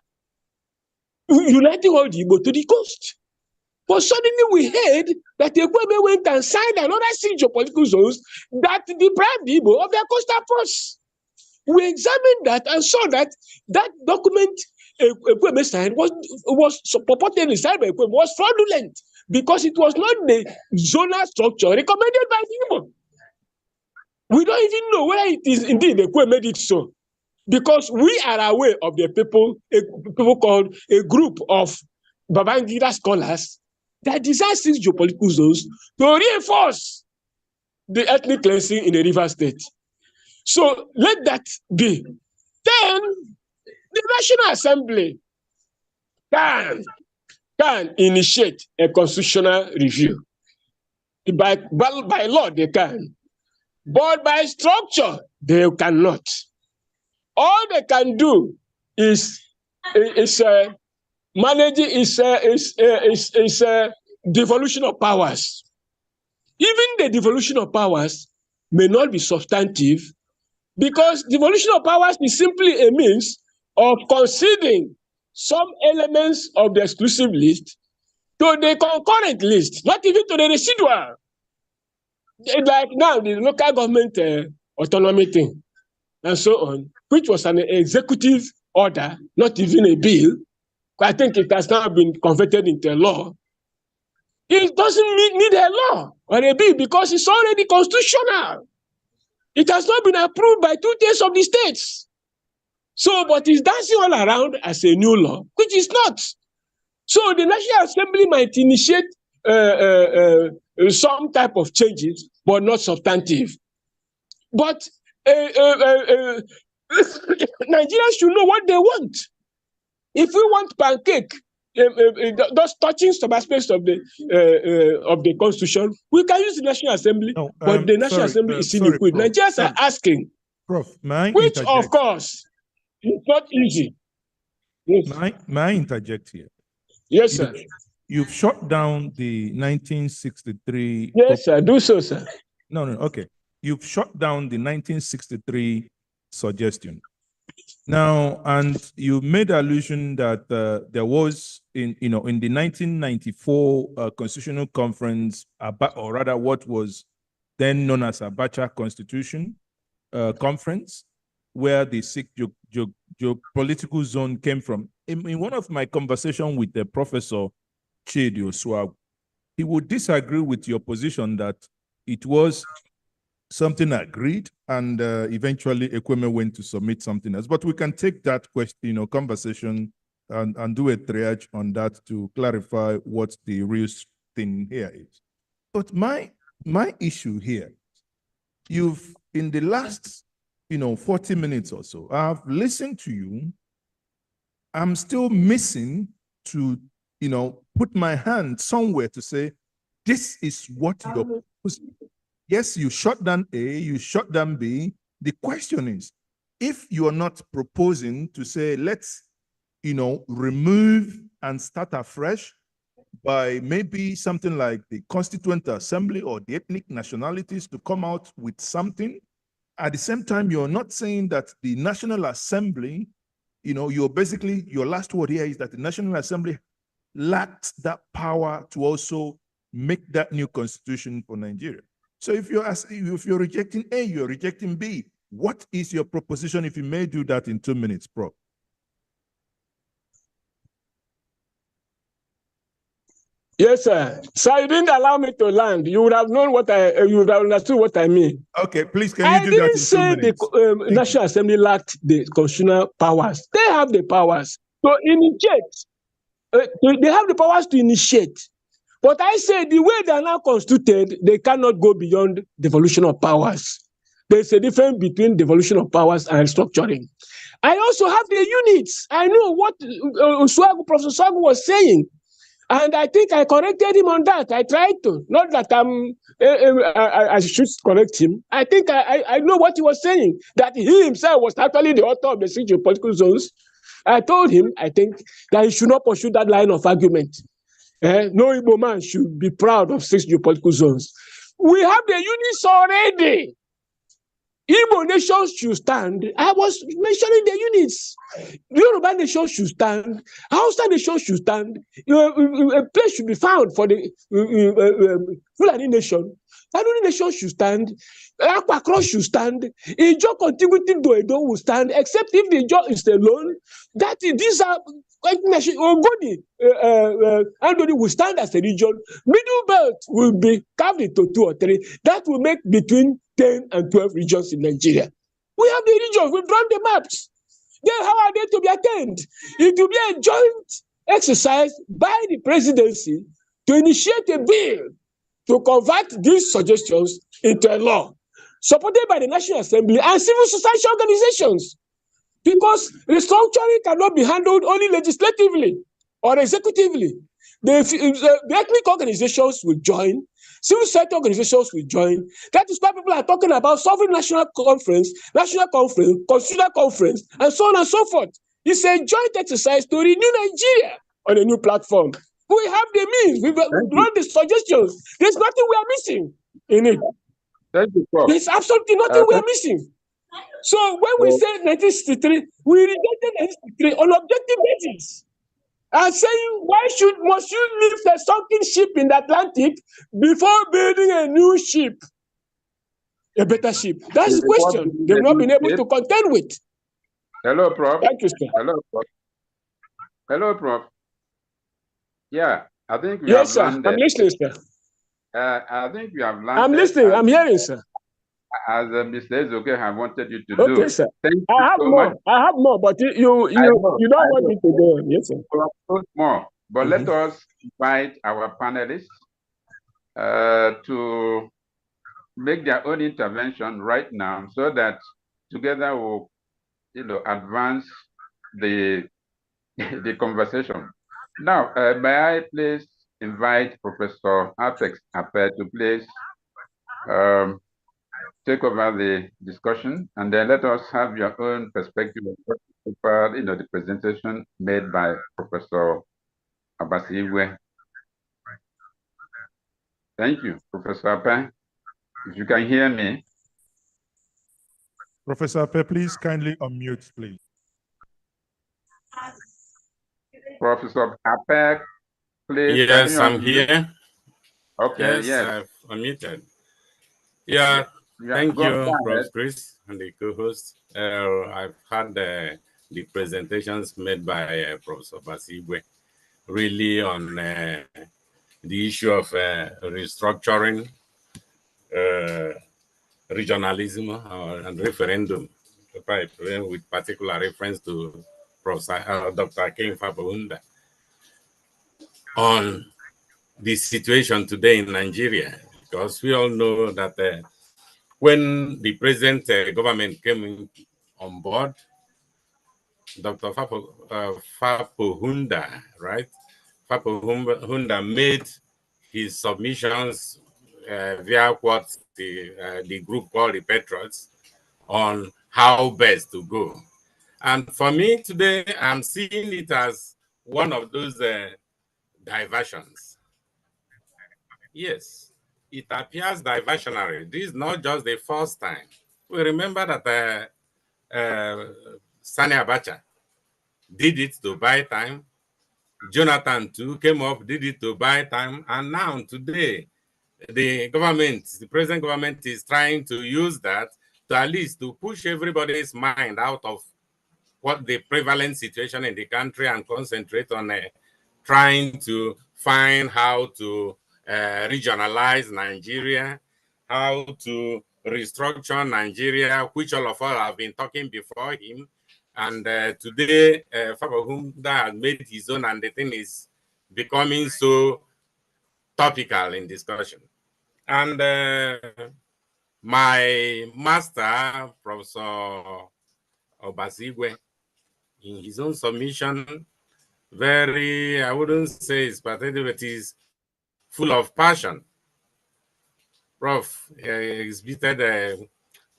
uniting all the Igbo to the coast. But suddenly we heard that the Igbo went and signed another 6 geopolitical zones that deprived the Igbo of their coastal ports. We examined that and saw that that document Ekweme signed was purportedly signed by Ekweme was fraudulent because it was not the zonal structure recommended by the Igbo. We don't even know whether it is indeed Ekweme did so, because we are aware of the people called a group of Babangida scholars that design 6 geopolitical zones to reinforce the ethnic cleansing in the River State. So let that be. Then the National Assembly can initiate a constitutional review. By law, they can. But by structure, they cannot. All they can do is managing devolution of powers. Even the devolution of powers may not be substantive, because devolution of powers is simply a means of conceding some elements of the exclusive list to the concurrent list, not even to the residual. Like now, the local government autonomy thing, and so on, which was an executive order, not even a bill. I think it has now been converted into a law. It doesn't need a law or a bill because it's already constitutional. It has not been approved by 2/3 of the states. So, but it's dancing all around as a new law, which is not. So the National Assembly might initiate some type of changes, but not substantive. But Nigerians should know what they want. If we want pancake, those touching some aspects of the Constitution, we can use the National Assembly, but the National Assembly is ill-equipped. Nigerians are asking, Prof, which of course is not easy. Yes. May I interject here? Yes, sir. You've shut down the 1963. Yes, sir. Do so, sir. No, okay. You've shut down the 1963 suggestion. Now, and you made allusion that there was in the 1994 Constitutional Conference, or rather what was then known as Abacha Constitution Conference, where the geopolitical zone came from. In one of my conversations with the Professor Chidi Oswag, he would disagree with your position that it was something agreed, and eventually Ekweme went to submit something else. But we can take that question, conversation and do a triage on that to clarify what the real thing here is. But my issue here, you've in the last 40 minutes or so, I've listened to you. I'm still missing to put my hand somewhere to say this is what you're. Yes, you shut down A, you shut down B. The question is, if you are not proposing to say, let's, remove and start afresh by maybe something like the Constituent Assembly or the ethnic nationalities to come out with something, at the same time, you're not saying that the National Assembly, you're basically, your last word here is that the National Assembly lacks that power to also make that new constitution for Nigeria. So if you're rejecting A, you're rejecting B. What is your proposition, if you may do that in 2 minutes, Prof? Yes, sir. So you didn't allow me to land. You would have known you would have understood what I mean. Okay, please, can you do that in 2 minutes? I didn't say the National Assembly lacked the constitutional powers. They have the powers to initiate. They have the powers to initiate. But I say the way they are now constituted, they cannot go beyond devolution of powers. There's a difference between devolution of powers and restructuring. I also have the units. I know what Professor Swagu was saying. And I think I corrected him on that. I tried to. Not that I should correct him. I think I know what he was saying, that he himself was actually the author of the 6 geopolitical zones. I told him, I think, that he should not pursue that line of argument. No Igbo man should be proud of 6 geopolitical zones. We have the units already. Igbo nation should stand. I was mentioning the units. The Yoruba nation should stand. Hausa nation should stand. A place should be found for the Fulani nation. Fulani nation should stand. Akwa Cross should stand. Ijo contiguity to Edo will stand, except if the Ijo is alone. That is, these are Ogoni, Andoni will stand as a region. Middle belt will be carved into 2 or 3. That will make between 10 and 12 regions in Nigeria. We have the regions, we've drawn the maps. Then how are they to be attained? It will be a joint exercise by the presidency to initiate a bill to convert these suggestions into a law, supported by the National Assembly and civil society organizations. Because restructuring cannot be handled only legislatively or executively. The ethnic organizations will join, civil society organizations will join. That is why people are talking about sovereign national conference, constitutional conference, and so on and so forth. It's a joint exercise to renew Nigeria on a new platform. We have the means, we've drawn the suggestions. There's nothing we are missing in it. Thank you, Prof. There's absolutely nothing we are missing. So when we say 1963, we rejected 1963 on objective basis. And saying, must you lift a sunken ship in the Atlantic before building a new ship? A better ship. That's the question they've not been able to contend with. Hello, Prof. Thank you, sir. Hello, Prof. Hello, Prof. Yeah, I think we have landed. I'm listening, sir. I think we have landed. I'm listening. I'm hearing, sir. As Mr. Ezoke have wanted you to do. Okay, sir. Thank you I have so more. much. I have more, but you don't want me to go on. Yes, sir. More. But let us invite our panelists to make their own intervention right now, so that together we'll, advance the the conversation. Now, may I please invite Professor Apex Ape to please take over the discussion, and then let us have your own perspective of the presentation made by Professor Abasiwe. Thank you, Professor Ape. If you can hear me. Professor Ape, please kindly unmute, please. Professor Ape, please. Yes, I'm here. Okay, yes. I've unmuted. Yeah, thank you, Prof. Chris, and the co-host. I've had the presentations made by Professor Basiwe, really on the issue of restructuring, regionalism, and referendum, with particular reference to Professor Dr. King Fabunda on the situation today in Nigeria, because we all know that when the present government came on board, Dr. Fabunda, right? Fabunda made his submissions via what the group called the Patriots on how best to go. And for me today, I'm seeing it as one of those diversions. Yes, it appears diversionary. This is not just the first time. We remember that Sani Abacha did it to buy time. Jonathan too came up, did it to buy time. And now today, the present government is trying to use that to at least to push everybody's mind out of what the prevalent situation in the country and concentrate on trying to find how to regionalize Nigeria, how to restructure Nigeria, which all of us have been talking before him. And today, Fabunda has made his own, and the thing is becoming so topical in discussion. And my master, Professor Obasigwe, in his own submission, very, I wouldn't say it's pathetic, but it's full of passion. Prof exhibited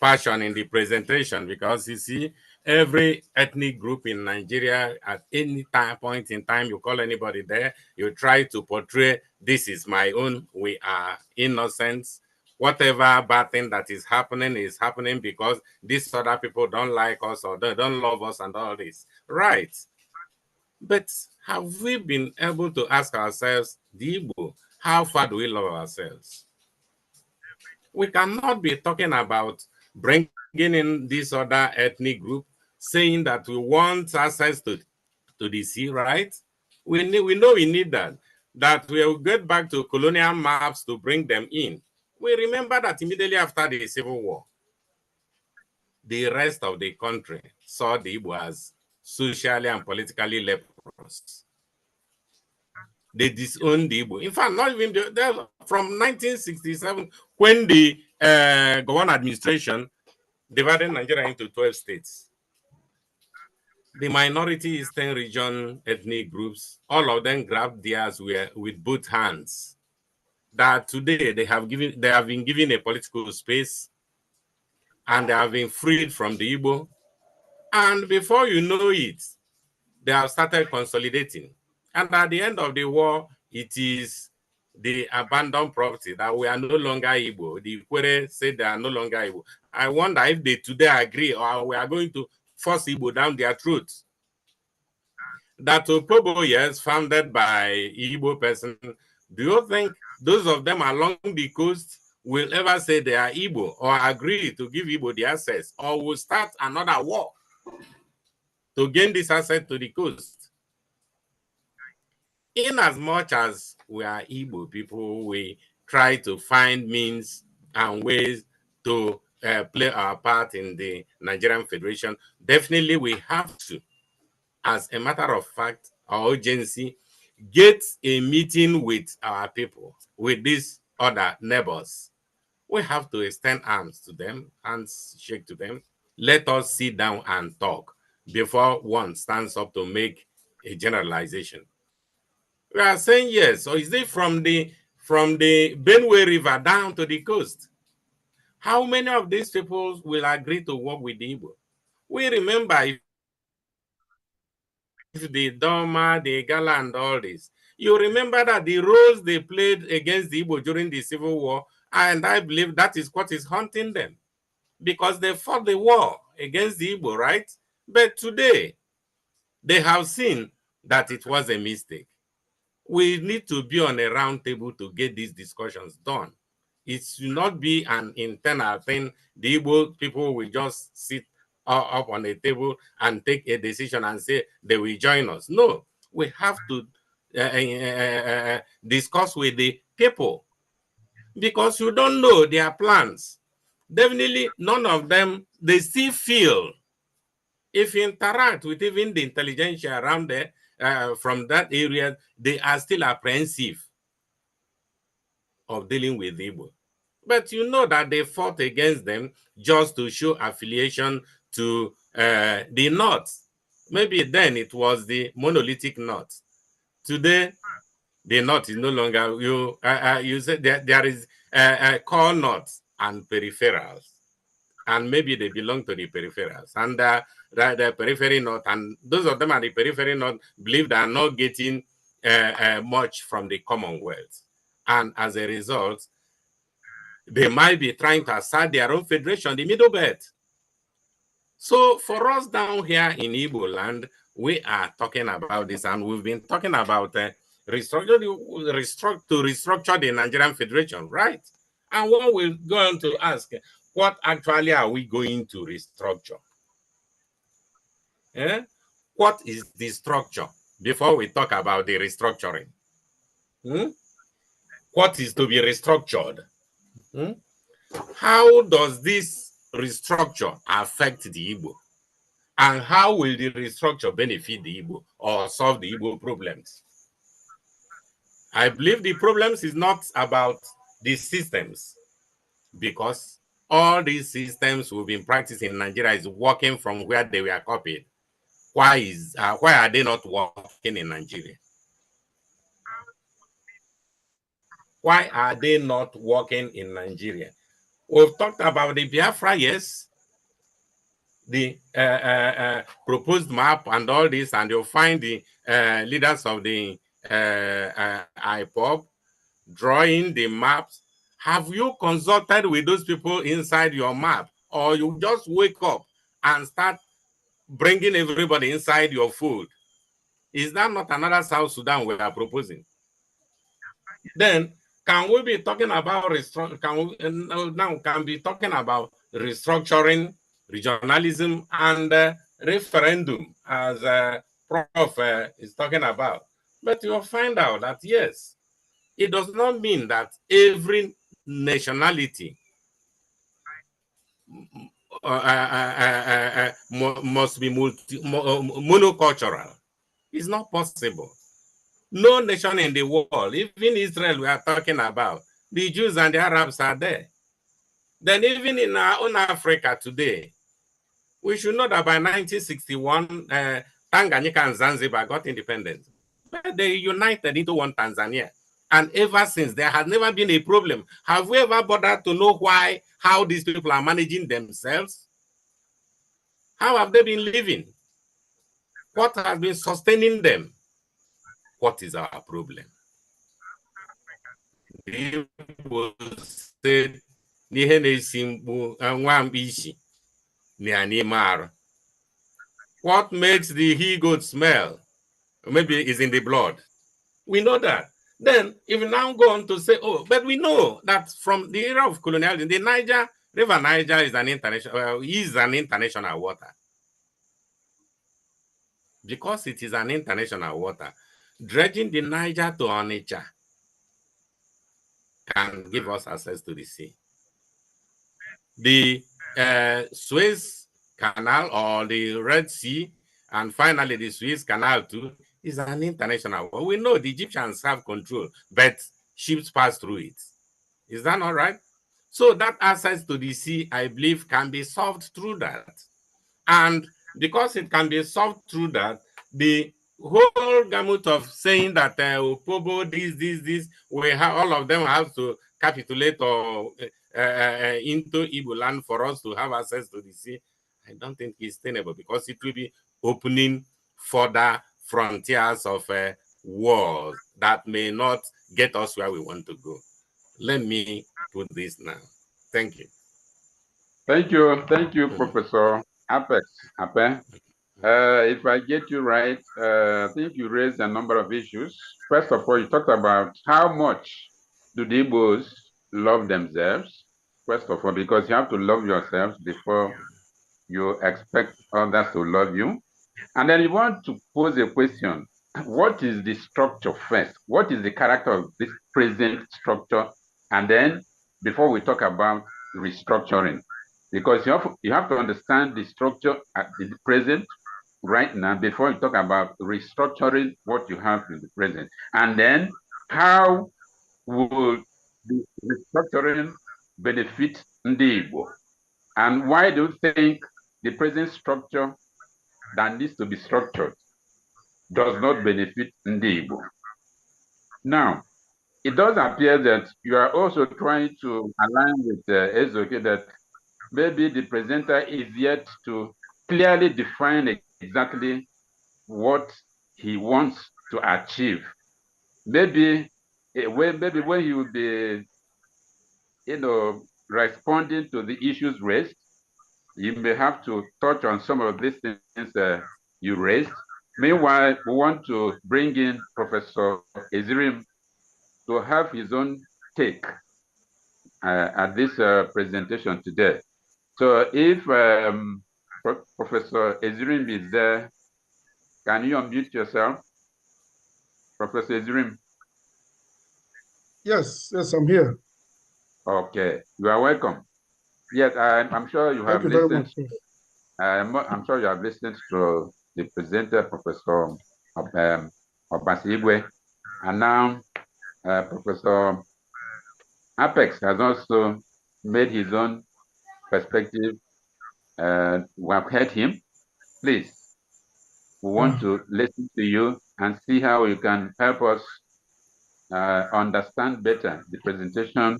passion in the presentation because you see, every ethnic group in Nigeria at any point in time, you call anybody there, you try to portray, this is my own, we are innocent. Whatever bad thing that is happening because these other people don't like us or they don't love us and all this. Right. But have we been able to ask ourselves, the Igbo, how far do we love ourselves? We cannot be talking about bringing in this other ethnic group, saying that we want access to the sea, right? We know we need that we'll get back to colonial maps to bring them in. We remember that immediately after the Civil War, the rest of the country saw the Igbo as socially and politically leprous. They disowned the Igbo. In fact, not even from 1967, when the Gowon administration divided Nigeria into 12 states. The minority Eastern region ethnic groups, all of them grabbed theirs with both hands. That today they have been given a political space and they have been freed from the Igbo. And before you know it, they have started consolidating. And at the end of the war, it is the abandoned property that we are no longer Igbo. The Ikwere said they are no longer Igbo. I wonder if they today agree or we are going to force Igbo down their throats. That Opobo, yes, founded by Igbo person, do you think those of them along the coast will ever say they are Igbo or agree to give Igbo the access or will start another war to gain this access to the coast? In as much as we are Igbo people, we try to find means and ways to play our part in the Nigerian Federation. Definitely we have to, as a matter of fact, our agency, get a meeting with our people, with these other neighbors. We have to extend arms to them, hands shake to them. Let us sit down and talk before one stands up to make a generalization. We are saying yes. So is it from the Benue River down to the coast? How many of these people will agree to work with the Igbo? We remember if the Doma, the Gala, and all this. You remember that the roles they played against the Igbo during the Civil War, and I believe that is what is haunting them, because they fought the war against the Igbo, right? But today, they have seen that it was a mistake. We need to be on a round table to get these discussions done. It should not be an internal thing. The Igbo people will just sit up on a table and take a decision and say they will join us. No, we have to discuss with the people, because you don't know their plans. Definitely none of them, they still feel, if you interact with even the intelligentsia around there, from that area, they are still apprehensive of dealing with Igbo. But you know that they fought against them just to show affiliation to the North. Maybe then it was the monolithic North. Today, the North is no longer, you said there is core North and peripherals. And maybe they belong to the peripherals. And the periphery North, and those of them at the periphery North believe they are not getting much from the Commonwealth. And as a result, they might be trying to assert their own federation, the Middle Belt. So for us down here in Igbo land, we are talking about this, and we've been talking about restructure the Nigerian Federation, right? And one will go on to ask, what actually are we going to restructure? What is the structure before we talk about the restructuring? What is to be restructured? How does this restructure affect the Igbo? And how will the restructure benefit the Igbo or solve the Igbo problems? I believe the problems is not about the systems, because all these systems we've been practicing in Nigeria is working from where they were copied. why are they not working in Nigeria? Why are they not working in Nigeria? We've talked about the Biafra, yes, the proposed map and all this, and you'll find the leaders of the IPOB drawing the maps. Have you consulted with those people inside your map, or you just wake up and start bringing everybody inside your food? Is that not another South Sudan we are proposing? Then can we be talking about restructuring, regionalism, and referendum, as Prof is talking about? But you'll find out that yes, it does not mean that every nationality must be monocultural. It's not possible. No nation in the world, even Israel we are talking about, the Jews and the Arabs are there. Then even in our own Africa today, we should know that by 1961, Tanganyika and Zanzibar got independence. But they united into one Tanzania. And ever since, there has never been a problem. Have we ever bothered to know how these people are managing themselves? How have they been living? What has been sustaining them? What is our problem? People said, what makes the he-goat smell? Maybe it's in the blood. We know that. Then, if we now go on to say, oh, but we know that from the era of colonialism, the River Niger is an international water. Because it is an international water, dredging the Niger to Onitsha can give us access to the sea. The Suez Canal or the Red Sea, and finally the Suez Canal too, is an international water. We know the Egyptians have control, but ships pass through it. Is that not right? So that access to the sea, I believe, can be solved through that. And because it can be solved through that, the whole gamut of saying that Opobo, this, we have all of them have to capitulate or into Igbo land for us to have access to the sea, I don't think it's sustainable, because it will be opening further frontiers of wars that may not get us where we want to go. Let me put this now. Thank you. Thank you, Professor Apex. If I get you right, I think you raised a number of issues. First of all, you talked about how much do the Igbos love themselves. First of all, because you have to love yourselves before you expect others to love you. And then you want to pose a question. What is the structure first? What is the character of this present structure? And then before we talk about restructuring, because you have to understand the structure at the present right now before you talk about restructuring what you have in the present. And then how will the restructuring benefit Ndi Igbo? And why do you think the present structure that needs to be structured does not benefit Ndi Igbo? Now, it does appear that you are also trying to align with Ezoke that maybe the presenter is yet to clearly define exactly what he wants to achieve. Maybe when he will be, responding to the issues raised, you may have to touch on some of these things you raised. Meanwhile, we want to bring in Professor Ezrim to have his own take at this presentation today. So if Professor Ezrim is there, can you unmute yourself? Professor Ezrim? Yes, I'm here. Okay, you are welcome. Yes, I'm sure you have listened. I'm sure you have listened to the presenter, Professor Obasigwe, and now Professor Apex has also made his own perspective. We have heard him. Please. We want to listen to you and see how you can help us understand better the presentation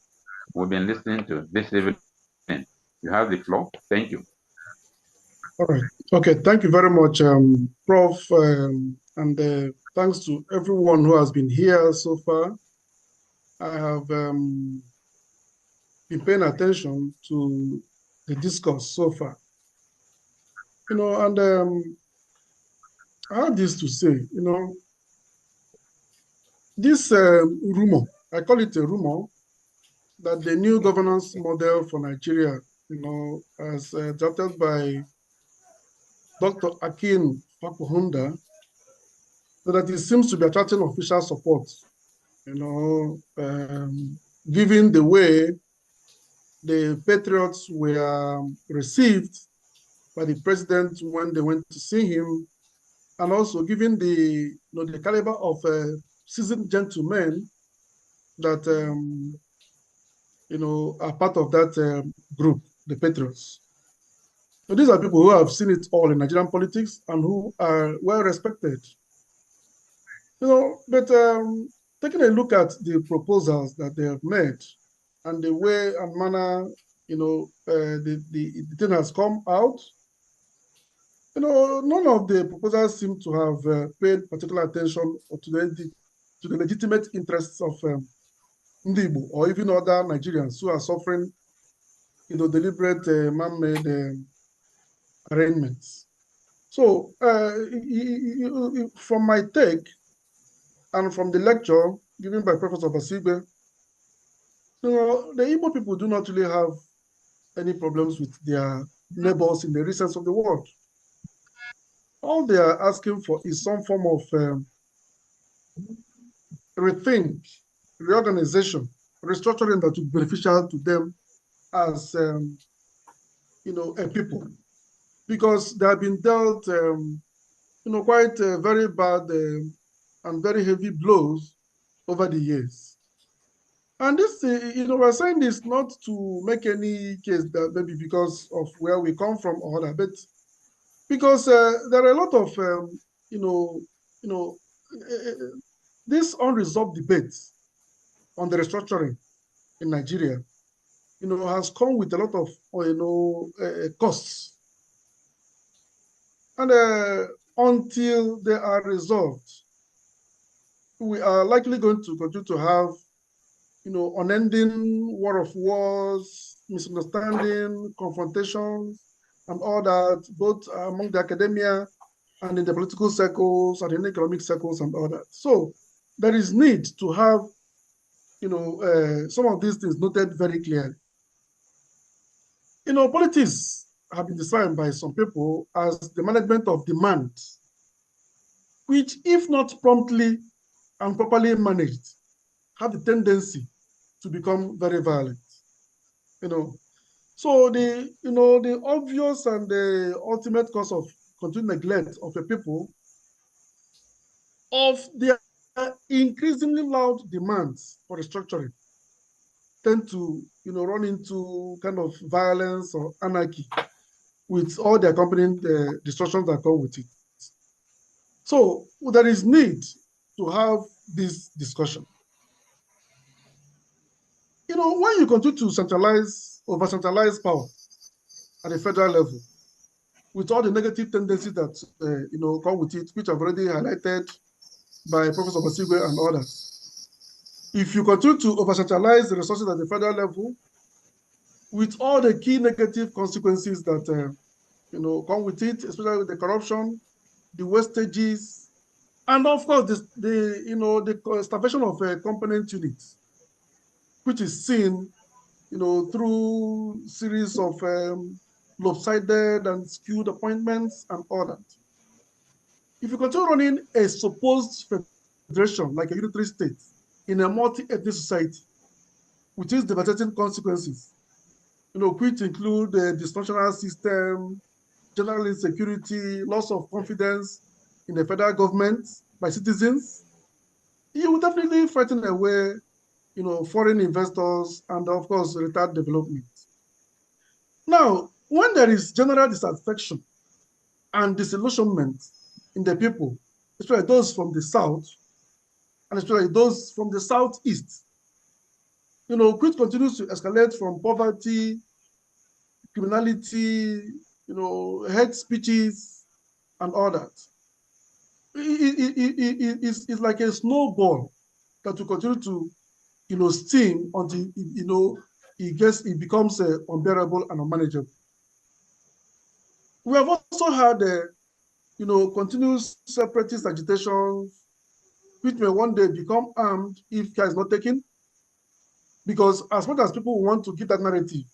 we've been listening to this evening. You have the floor. Thank you. All right. Okay. Thank you very much, Prof. And thanks to everyone who has been here so far. I have been paying attention to the discourse so far. And I have this to say, this rumor, I call it a rumor, that the new governance model for Nigeria, as drafted by Dr. Akin Fakuhunda, so that it seems to be attracting official support, given the way the patriots were received by the president when they went to see him, and also given the caliber of seasoned gentlemen that are part of that group, the patriots. So these are people who have seen it all in Nigerian politics and who are well respected. But taking a look at the proposals that they have made and the way and manner, the thing has come out, none of the proposals seem to have paid particular attention to the legitimate interests of Igbo or even other Nigerians who are suffering, deliberate man-made arrangements. So from my take and from the lecture given by Professor Basigbe, the Igbo people do not really have any problems with their neighbors in the real sense of the word. All they are asking for is some form of rethink, reorganization, restructuring that would be beneficial to them as a people, because they have been dealt quite very bad and very heavy blows over the years. And this, we're saying this not to make any case that maybe because of where we come from or other, but because there are a lot of, this unresolved debates on the restructuring in Nigeria, has come with a lot of, costs. And until they are resolved, we are likely going to continue to have unending war of wars, misunderstanding, confrontations, and all that, both among the academia and in the political circles and in the economic circles and all that. So there is need to have, some of these things noted very clearly. Politics have been defined by some people as the management of demand, which, if not promptly and properly managed, have the tendency to become very violent. So the obvious and the ultimate cause of continued neglect of the people of their increasingly loud demands for restructuring tend to run into kind of violence or anarchy with all the accompanying distortions that come with it. So there is need to have this discussion. When you continue to over-centralize power at the federal level, with all the negative tendencies that come with it, which I've already highlighted by Professor Basigwe and others. If you continue to over-centralize the resources at the federal level, with all the key negative consequences that come with it, especially with the corruption, the wastages, and of course the starvation of component units, which is seen through series of lopsided and skewed appointments and all that. If you continue running a supposed federation like a unitary state in a multi-ethnic society, with its devastating consequences, which include the dysfunctional system, general insecurity, loss of confidence in the federal government by citizens, you will definitely frighten away, foreign investors and, of course, retard development. Now, when there is general dissatisfaction and disillusionment in the people, especially those from the south, and especially those from the southeast. Which continues to escalate from poverty, criminality, hate speeches, and all that. It's like a snowball that will continue to, steam until, it becomes unbearable and unmanageable. We have also had, continuous separatist agitation, which may one day become armed if care is not taken. Because as much as people want to give that narrative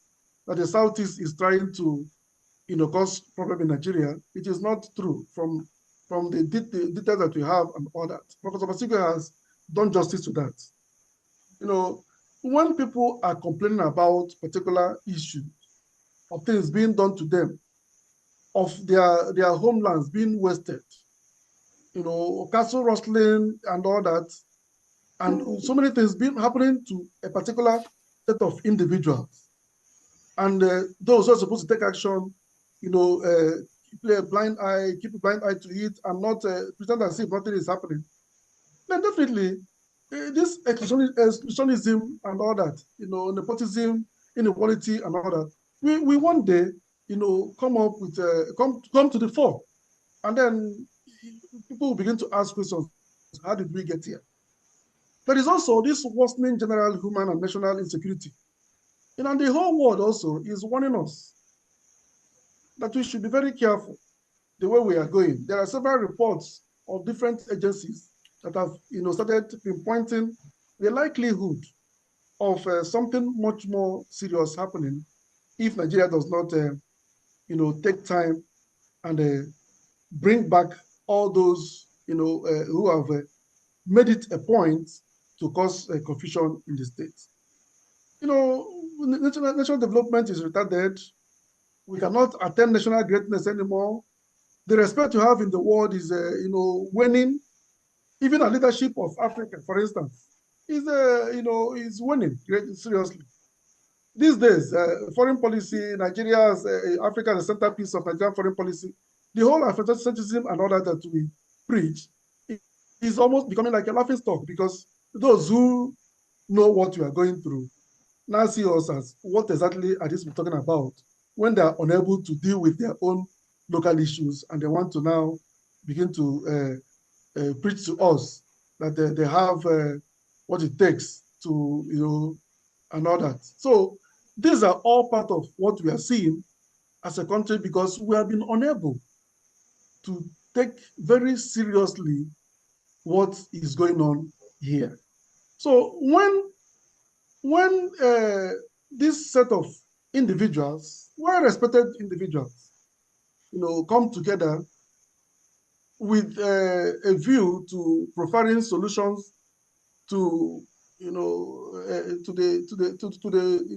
that the Southeast is trying to, cause problem in Nigeria, it is not true from the details that we have and all that. Professor Basiko has done justice to that. When people are complaining about particular issues of things being done to them, of their homelands being wasted, castle rustling and all that, and so many things been happening to a particular set of individuals. And those who are supposed to take action, keep a blind eye to it and not pretend as if nothing is happening. Then definitely, this exclusionism and all that, nepotism, inequality and all that, we one day, come up with, come to the fore. And then people will begin to ask questions, how did we get here? There is also this worsening general human and national insecurity. And the whole world also is warning us that we should be very careful the way we are going. There are several reports of different agencies that have started pinpointing the likelihood of something much more serious happening if Nigeria does not take time and bring back all those who have made it a point to cause confusion in the state. National development is retarded. We cannot attain national greatness anymore. The respect you have in the world is, waning. Even a leadership of Africa, for instance, is waning seriously. These days, foreign policy, Nigeria's Africa, the centerpiece of Nigerian foreign policy, the whole Afrocentricism and all that we preach is almost becoming like a laughing stock, because those who know what we are going through now see us as what exactly are these talking about when they are unable to deal with their own local issues, and they want to now begin to preach to us that they have what it takes to, and all that. So these are all part of what we are seeing as a country, because we have been unable to take very seriously what is going on here. So when this set of individuals, well-respected individuals, come together with a view to providing solutions to the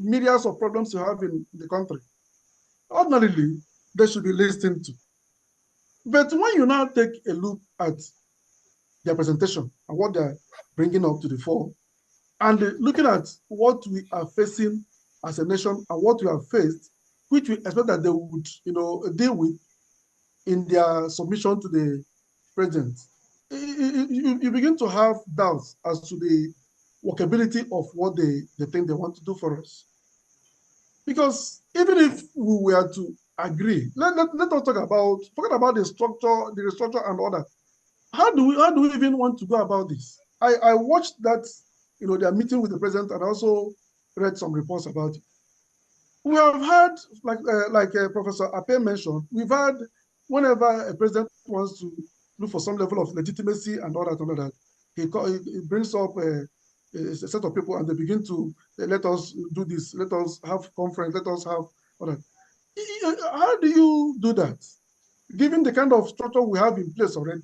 myriads of problems you have in the country, ordinarily they should be listened to. But when you now take a look at their presentation and what they're bringing up to the fore, and looking at what we are facing as a nation and what we have faced, which we expect that they would, deal with in their submission to the president, you begin to have doubts as to the workability of what they think they want to do for us. Because even if we were to agree, let us talk about the structure and all that. How do we even want to go about this? I watched that, their meeting with the president, and also read some reports about it. We have had, like Professor Ape mentioned, we've had, whenever a president wants to look for some level of legitimacy and all that, he brings up a set of people, and they begin to let us do this, let us have conference, let us have all that. How do you do that, given the kind of structure we have in place already?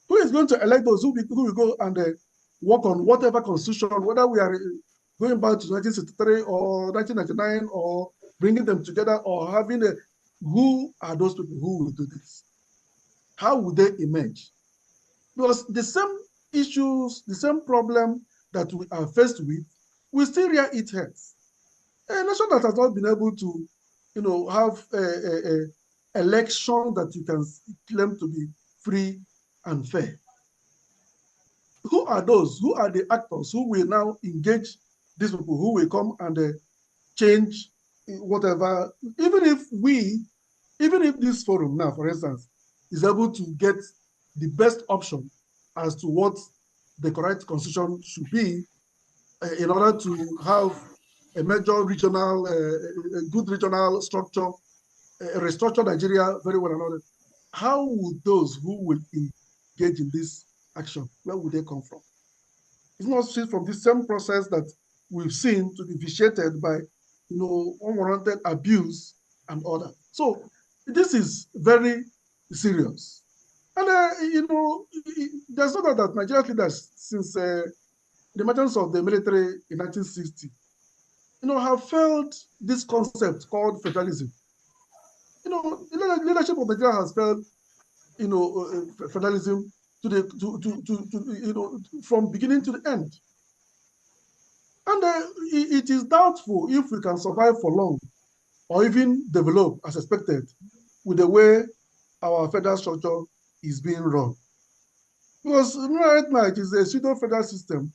Who is going to elect those who will go and work on whatever constitution, whether we are going back to 1963 or 1999, or bringing them together, or having who are those people who will do this? How would they emerge? Because the same issues, the same problem that we are faced with, we still rear its heads. A nation that has not been able to, have a election that you can claim to be free, and fair. Who are those? Who are the actors who will now engage these people, who will come and change whatever? Even if this forum now, for instance, is able to get the best option as to what the correct constitution should be in order to have a major regional, a good regional structure, restructure Nigeria very well and all that. How would those who will engage in this action, where would they come from? It's not from the same process that we've seen to be vitiated by, unwarranted abuse and all that. So this is very serious. And, there's no doubt that Nigerian leaders, since the emergence of the military in 1960, have felt this concept called federalism. The leadership of Nigeria has felt, federalism from beginning to the end. And it is doubtful if we can survive for long or even develop as expected with the way our federal structure is being run. Because right now it is a pseudo-federal system.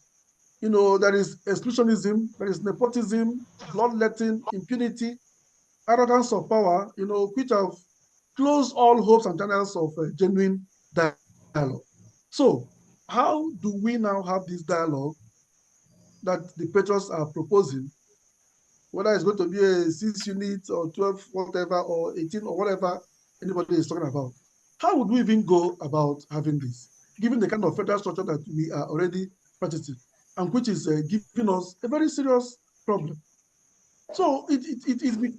There is exclusionism, there is nepotism, bloodletting, impunity, arrogance of power, which have closed all hopes and channels of genuine dialogue. So how do we now have this dialogue that the patriots are proposing, whether it's going to be a 6 unit or 12, whatever, or 18 or whatever anybody is talking about? How would we even go about having this, given the kind of federal structure that we are already practicing, and which is giving us a very serious problem? So it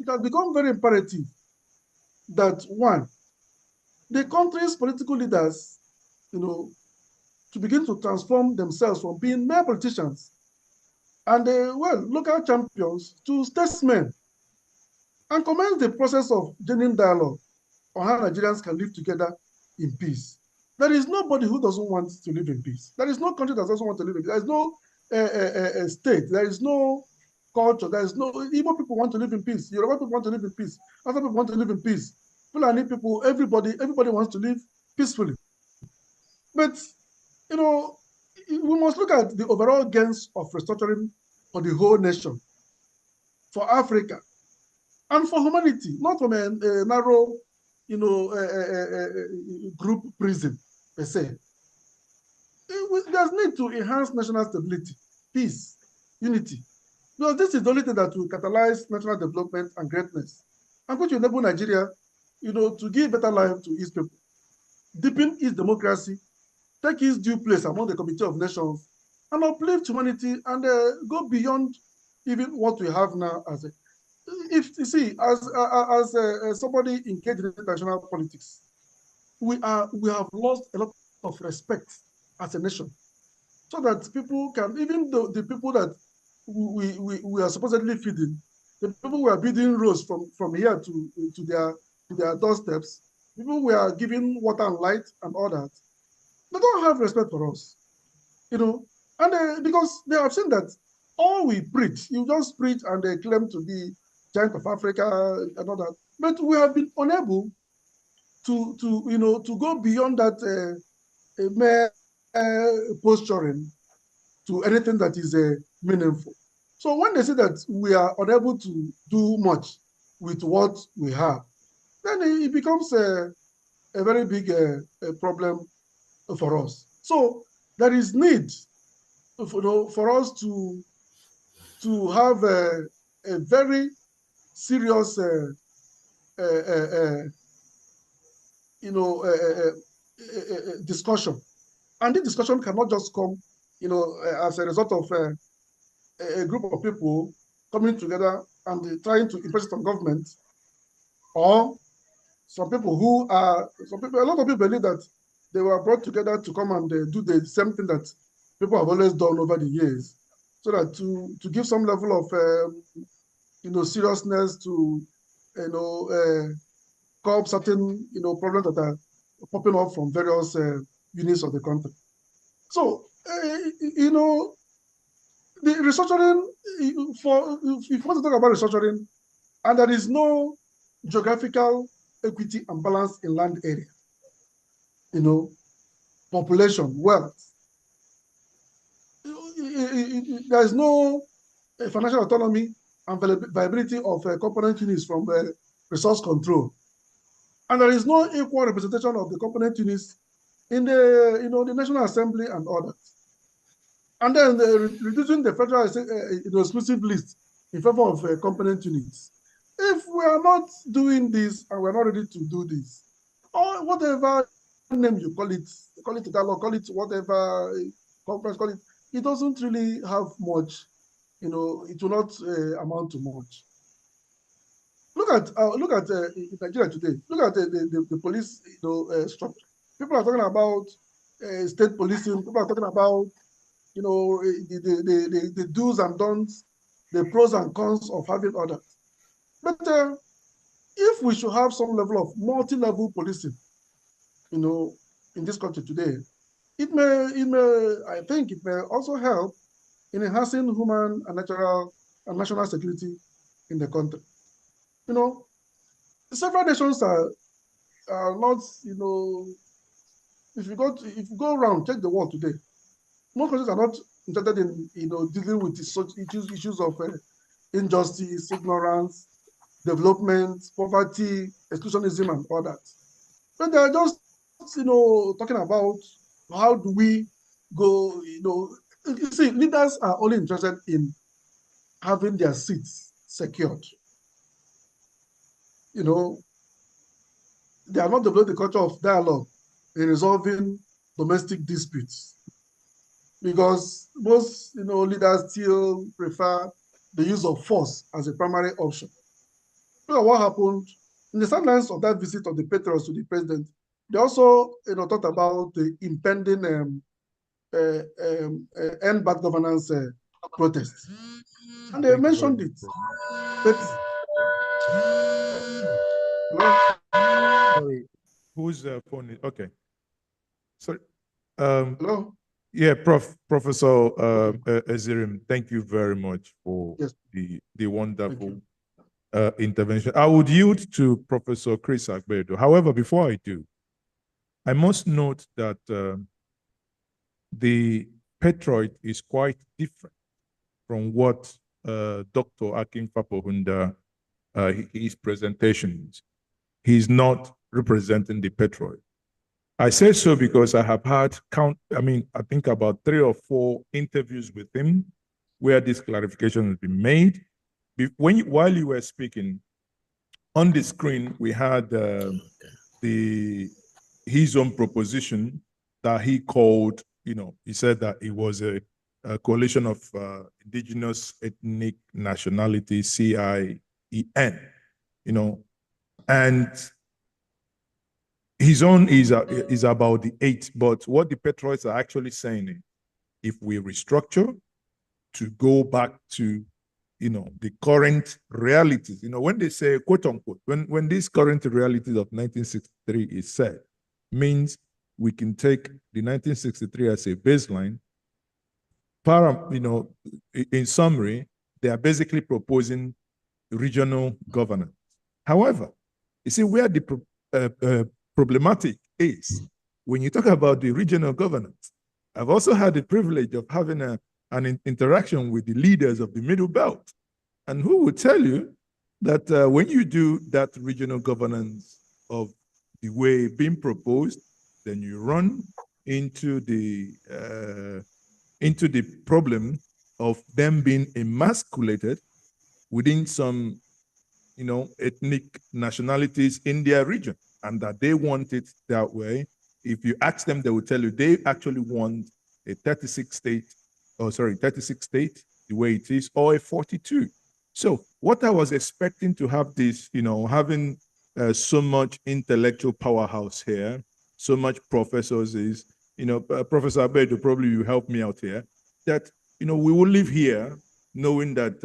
has become very imperative that, one, the country's political leaders, to begin to transform themselves from being mere politicians and, local champions to statesmen, and commence the process of genuine dialogue on how Nigerians can live together in peace. There is nobody who doesn't want to live in peace. There is no country that doesn't want to live in peace. There is no state. There is no culture. There is no Igbo people want to live in peace. Yoruba people want to live in peace. Other people want to live in peace. Fulani people, everybody wants to live peacefully. But we must look at the overall gains of restructuring for the whole nation, for Africa, and for humanity, not from a narrow, group prism per se. There's need to enhance national stability, peace, unity, because this is the only thing that will catalyze national development and greatness, and which will enable Nigeria, to give better life to its people, deepen its democracy, take its due place among the Committee of Nations, and uplift humanity and go beyond even what we have now as a. If you see, as somebody engaged in international politics, we have lost a lot of respect as a nation, so that people can, even though the people that we are supposedly feeding, the people we are building roads from here to their doorsteps, people we are giving water and light and all that, they don't have respect for us, and because they have seen that all we preach, you just preach and they claim to be giant of Africa and all that, but we have been unable to go beyond that mere posturing to anything that is meaningful. So when they say that we are unable to do much with what we have, then it becomes a very big problem for us. So there is need for us to have a very serious discussion, and this discussion cannot just come as a result of a group of people coming together and trying to impress it on government, or a lot of people believe that they were brought together to come and do the same thing that people have always done over the years, so that to give some level of seriousness to curb certain problems that are popping up from various units of the country. So the restructuring, if you want to talk about restructuring, and there is no geographical equity and balance in land area, population, wealth. There is no financial autonomy and viability of component units from resource control. And there is no equal representation of the component units in the, the National Assembly and others. And then reducing the federal exclusive list in favor of component units. If we are not doing this and we're not ready to do this, or whatever name you call it dialogue, call it whatever conference, call it, it doesn't really have much, it will not amount to much. Look at in Nigeria today. Look at the police structure. People are talking about state policing. People are talking about the do's and don'ts, the pros and cons of having others. But if we should have some level of multi-level policing, in this country today, I think it may also help in enhancing human and natural and national security in the country. Several nations are not, if you go around, check the world today, most countries are not interested in, dealing with such issues of injustice, ignorance, development, poverty, exclusionism, and all that. But they're just, talking about how do we go, you see, leaders are only interested in having their seats secured. They are not developing the culture of dialogue in resolving domestic disputes, because most leaders still prefer the use of force as a primary option. Look at what happened in the sidelines of that visit of the patriots to the president. They also talked about the impending end bad governance protest, and they mentioned it. But sorry, whose phone is okay? Sorry. Hello. Yeah, Professor Ezerim, thank you very much for the wonderful intervention. I would yield to Professor Chris Agbedo. However, before I do, I must note that the Petroid is quite different from what Dr. Akin Papohunda, his presentation is. He's not representing the Petroid. I say so because I have had I think about 3 or 4 interviews with him where this clarification has been made. While you were speaking, on the screen, we had his own proposition that he called, he said that it was a coalition of indigenous ethnic nationality, CIEN, and his own is about the 8, but what the Petroids are actually saying is, if we restructure to go back to, the current realities, when they say quote unquote, when these current realities of 1963 is said, means we can take the 1963 as a baseline. In summary, they are basically proposing regional governance. However, you see where the problematic is when you talk about the regional governance. I've also had the privilege of having an interaction with the leaders of the Middle Belt, and who will tell you that when you do that regional governance of the way being proposed, then you run into the problem of them being emasculated within some ethnic nationalities in their region, and that they want it that way. If you ask them, they will tell you they actually want a 36 state, the way it is, or a 42. So what I was expecting to have this, having so much intellectual powerhouse here, so much professors is, Professor Abedo, probably you help me out here, that, we will live here knowing that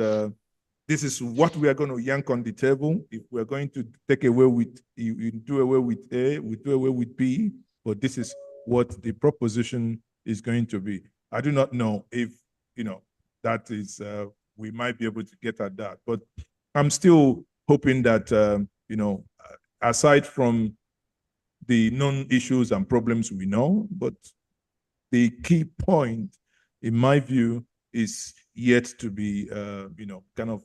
this is what we are going to yank on the table. If we're going to take away with, you do away with A, we do away with B, but this is what the proposition is going to be. I do not know if, that is, we might be able to get at that, but I'm still hoping that, aside from the known issues and problems we know, but the key point, in my view, is yet to be, kind of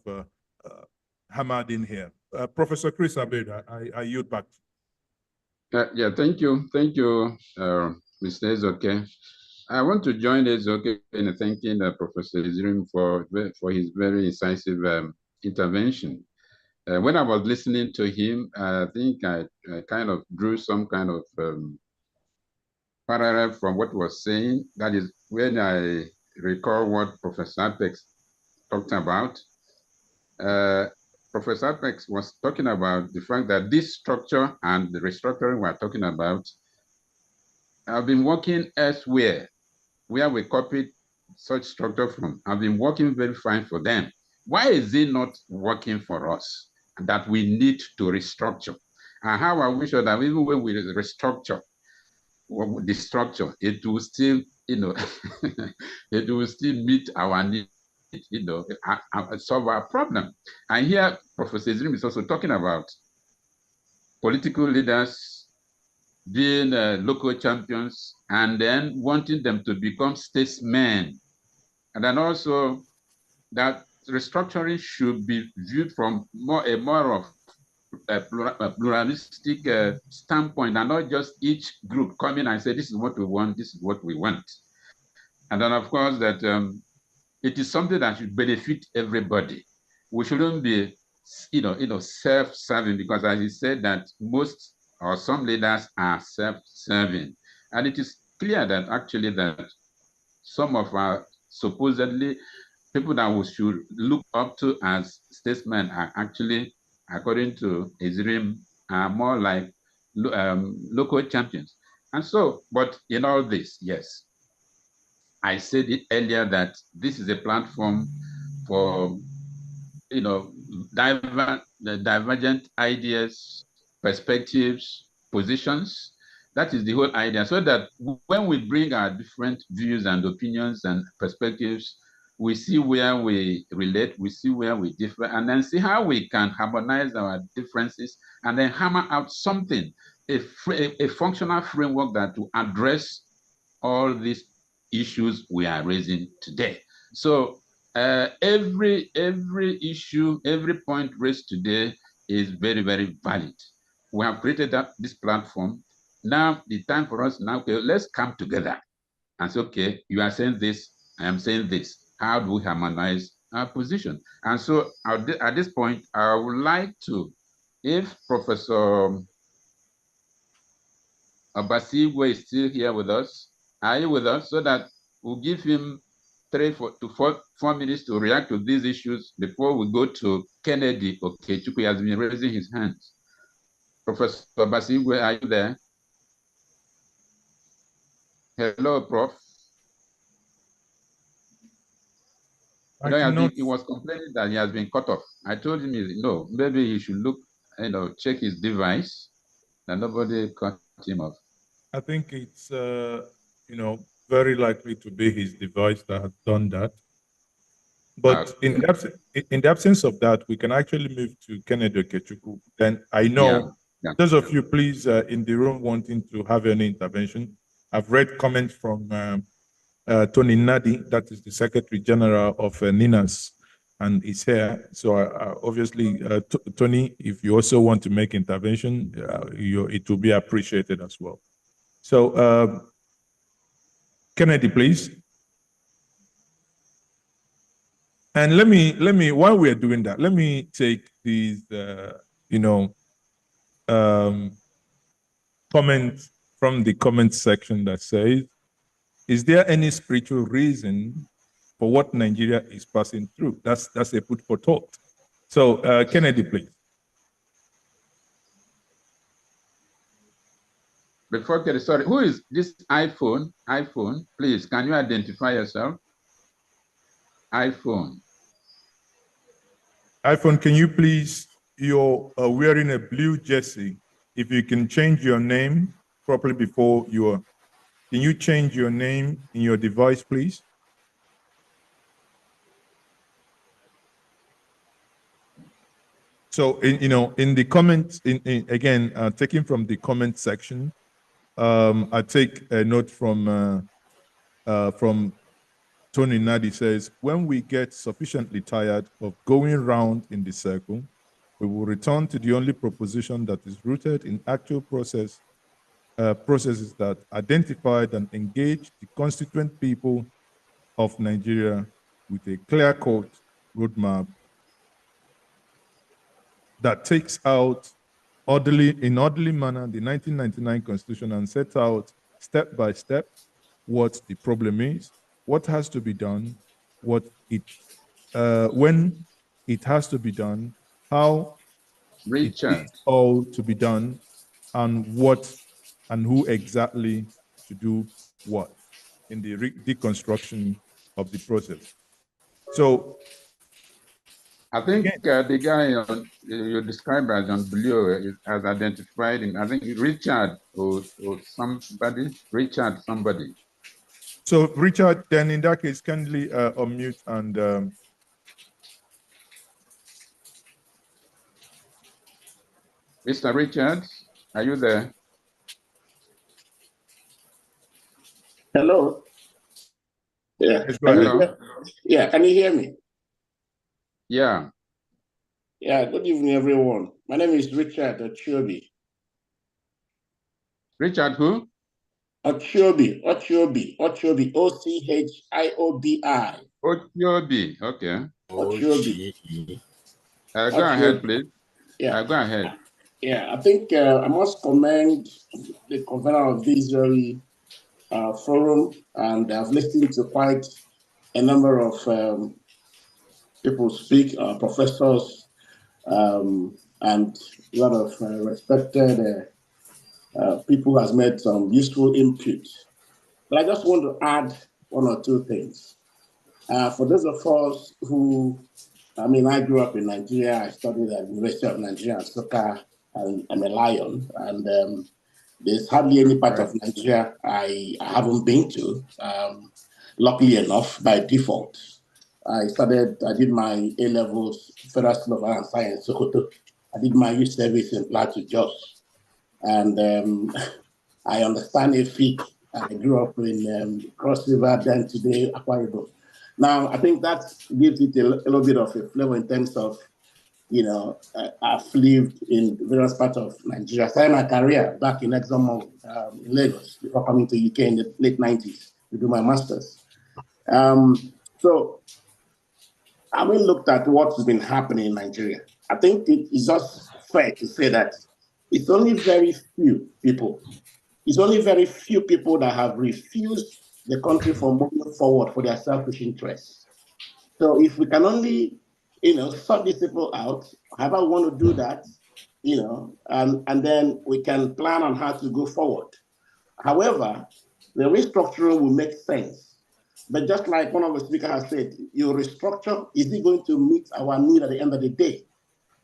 hammered in here. Professor Chris Abed, I yield back. Yeah, thank you, Mr. Ezoke. I want to join Ezoke in thanking Professor Izrim for his very incisive intervention. When I was listening to him, I think I kind of drew some kind of parallel from what he was saying. That is when I recall what Professor Apex talked about. Professor Apex was talking about the fact that this structure and the restructuring we're talking about have been working elsewhere, where we copied such structure from, have been working very fine for them. Why is it not working for us that we need to restructure? And how are we sure that even when we restructure the structure, it will still, it will still meet our needs, solve our problem? And here, Professor Izrim is also talking about political leaders being local champions and then wanting them to become statesmen. And then also that restructuring should be viewed from a more of a pluralistic standpoint, and not just each group coming and say, this is what we want, this is what we want. And then, of course, that it is something that should benefit everybody. We shouldn't be, self-serving, because as he said, that most or some leaders are self-serving. And it is clear that actually that some of our supposedly people that we should look up to as statesmen are actually, according to Izrim, are more like local champions. And so, but in all this, yes, I said it earlier that this is a platform for, divergent ideas, perspectives, positions. That is the whole idea. So that when we bring our different views and opinions and perspectives, we see where we relate, we see where we differ, and then see how we can harmonize our differences and then hammer out something, a functional framework that will address all these issues we are raising today. So every issue, every point raised today is very, very valid. We have created this platform. Now, the time for us now, okay, let's come together and say, okay, you are saying this, I am saying this. How do we harmonize our position? And so at this point, I would like to, if Professor Abasigwe is still here with us, are you with us? So that we'll give him 3 to 4 minutes to react to these issues before we go to Kennedy Okechukwu. He has been raising his hands. Professor Abasigwe, are you there? Hello, Prof. He was complaining that he has been cut off. I told him, no, maybe he should look, check his device, and nobody cut him off. I think it's, very likely to be his device that has done that. But okay. in the absence of that, we can actually move to Kennedy Okechukwu. Then I know those of you, please, in the room wanting to have any intervention, I've read comments from Tony Nadi, that is the Secretary General of NINAS, and he's here. So obviously, Tony, if you also want to make intervention, it will be appreciated as well. So Kennedy, please. And let me, while we're doing that, let me take these, comments from the comment section that says, is there any spiritual reason for what Nigeria is passing through? That's a food for thought. So Kennedy, please. Before Kennedy, sorry, who is this iPhone? iPhone, please, can you identify yourself? iPhone. iPhone, can you please, you're wearing a blue jersey. If you can change your name properly before can you change your name in your device, please? So, in the comments, again, taking from the comment section, I take a note from Tony Nadi says, when we get sufficiently tired of going round in the circle, we will return to the only proposition that is rooted in actual processes that identified and engage the constituent people of Nigeria with a clear-cut roadmap that takes out in orderly manner the 1999 Constitution and sets out step by step what the problem is, what has to be done, when it has to be done, how Richard. it is all to be done, and what and who exactly to do what in the deconstruction of the process. So I think the guy you described as on Blue has identified him. I think Richard or somebody, Richard somebody. So Richard, then in that case, kindly unmute and Mr. Richard, are you there? Hello. Yeah. Hello. Yeah. Can you hear me? Yeah. Yeah. Good evening, everyone. My name is Richard Ochiobi. Richard who? Ochiobi. Ochiobi. O-C-H-I-O-B-I. Ochiobi. Okay. Ochiobi. Go ahead, please. Yeah. Go ahead. Yeah. I think I must commend the convener of this very forum, and I've listened to quite a number of people speak, professors, and a lot of respected people who has made some useful input. But I just want to add one or two things. For those of us who, I grew up in Nigeria. I studied at the University of Nigeria, Nsukka, and I'm a Lion. And there's hardly any part of Nigeria I haven't been to, luckily enough, by default. I did my A-levels, Federal School of Art and Science, Sokoto. I did my youth service in Plateau, Jos. And I understand Efik. I grew up in Cross River, then today, Akwa Ibom. Now, I think that gives it a little bit of a flavor in terms of, I've lived in various parts of Nigeria. I started my career back in Exxon in Lagos before coming to UK in the late 90s to do my master's. So, having looked at what's been happening in Nigeria, I think it is just fair to say that it's only very few people that have refused the country from moving forward for their selfish interests. So if we can only, sort these people out, however we want to do that, and then we can plan on how to go forward. However, the restructuring will make sense. But just like one of the speakers has said, your restructure, is it going to meet our need at the end of the day?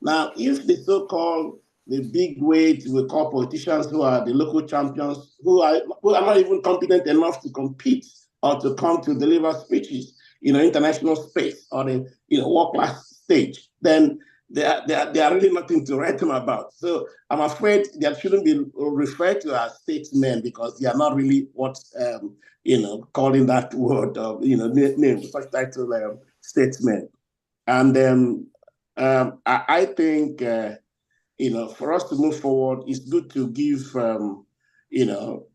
Now, if the so-called, the big weight we call politicians who are the local champions, who are not even competent enough to compete or to come to deliver speeches, international space or the world-class stage, then they are really nothing to write them about. So I'm afraid they shouldn't be referred to as statesmen because they are not really what calling that word of name such title statesmen. And I think for us to move forward, it's good to give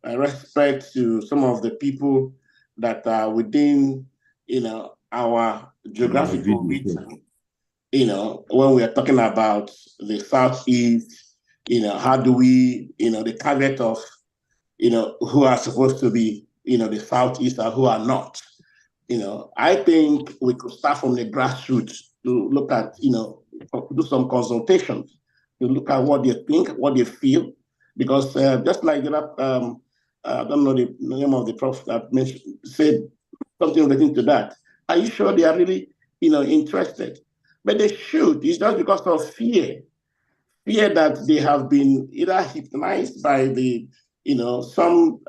respect to some of the people that are within our geographical region. When we are talking about the Southeast, how do we, the target of, who are supposed to be, the Southeast or who are not. I think we could start from the grassroots to look at, do some consultations, to look at what they think, what they feel, because just like I don't know the name of the prof that said something relating to that. Are you sure they are really, interested? But they should. It's just because of fear that they have been either hypnotized by the, some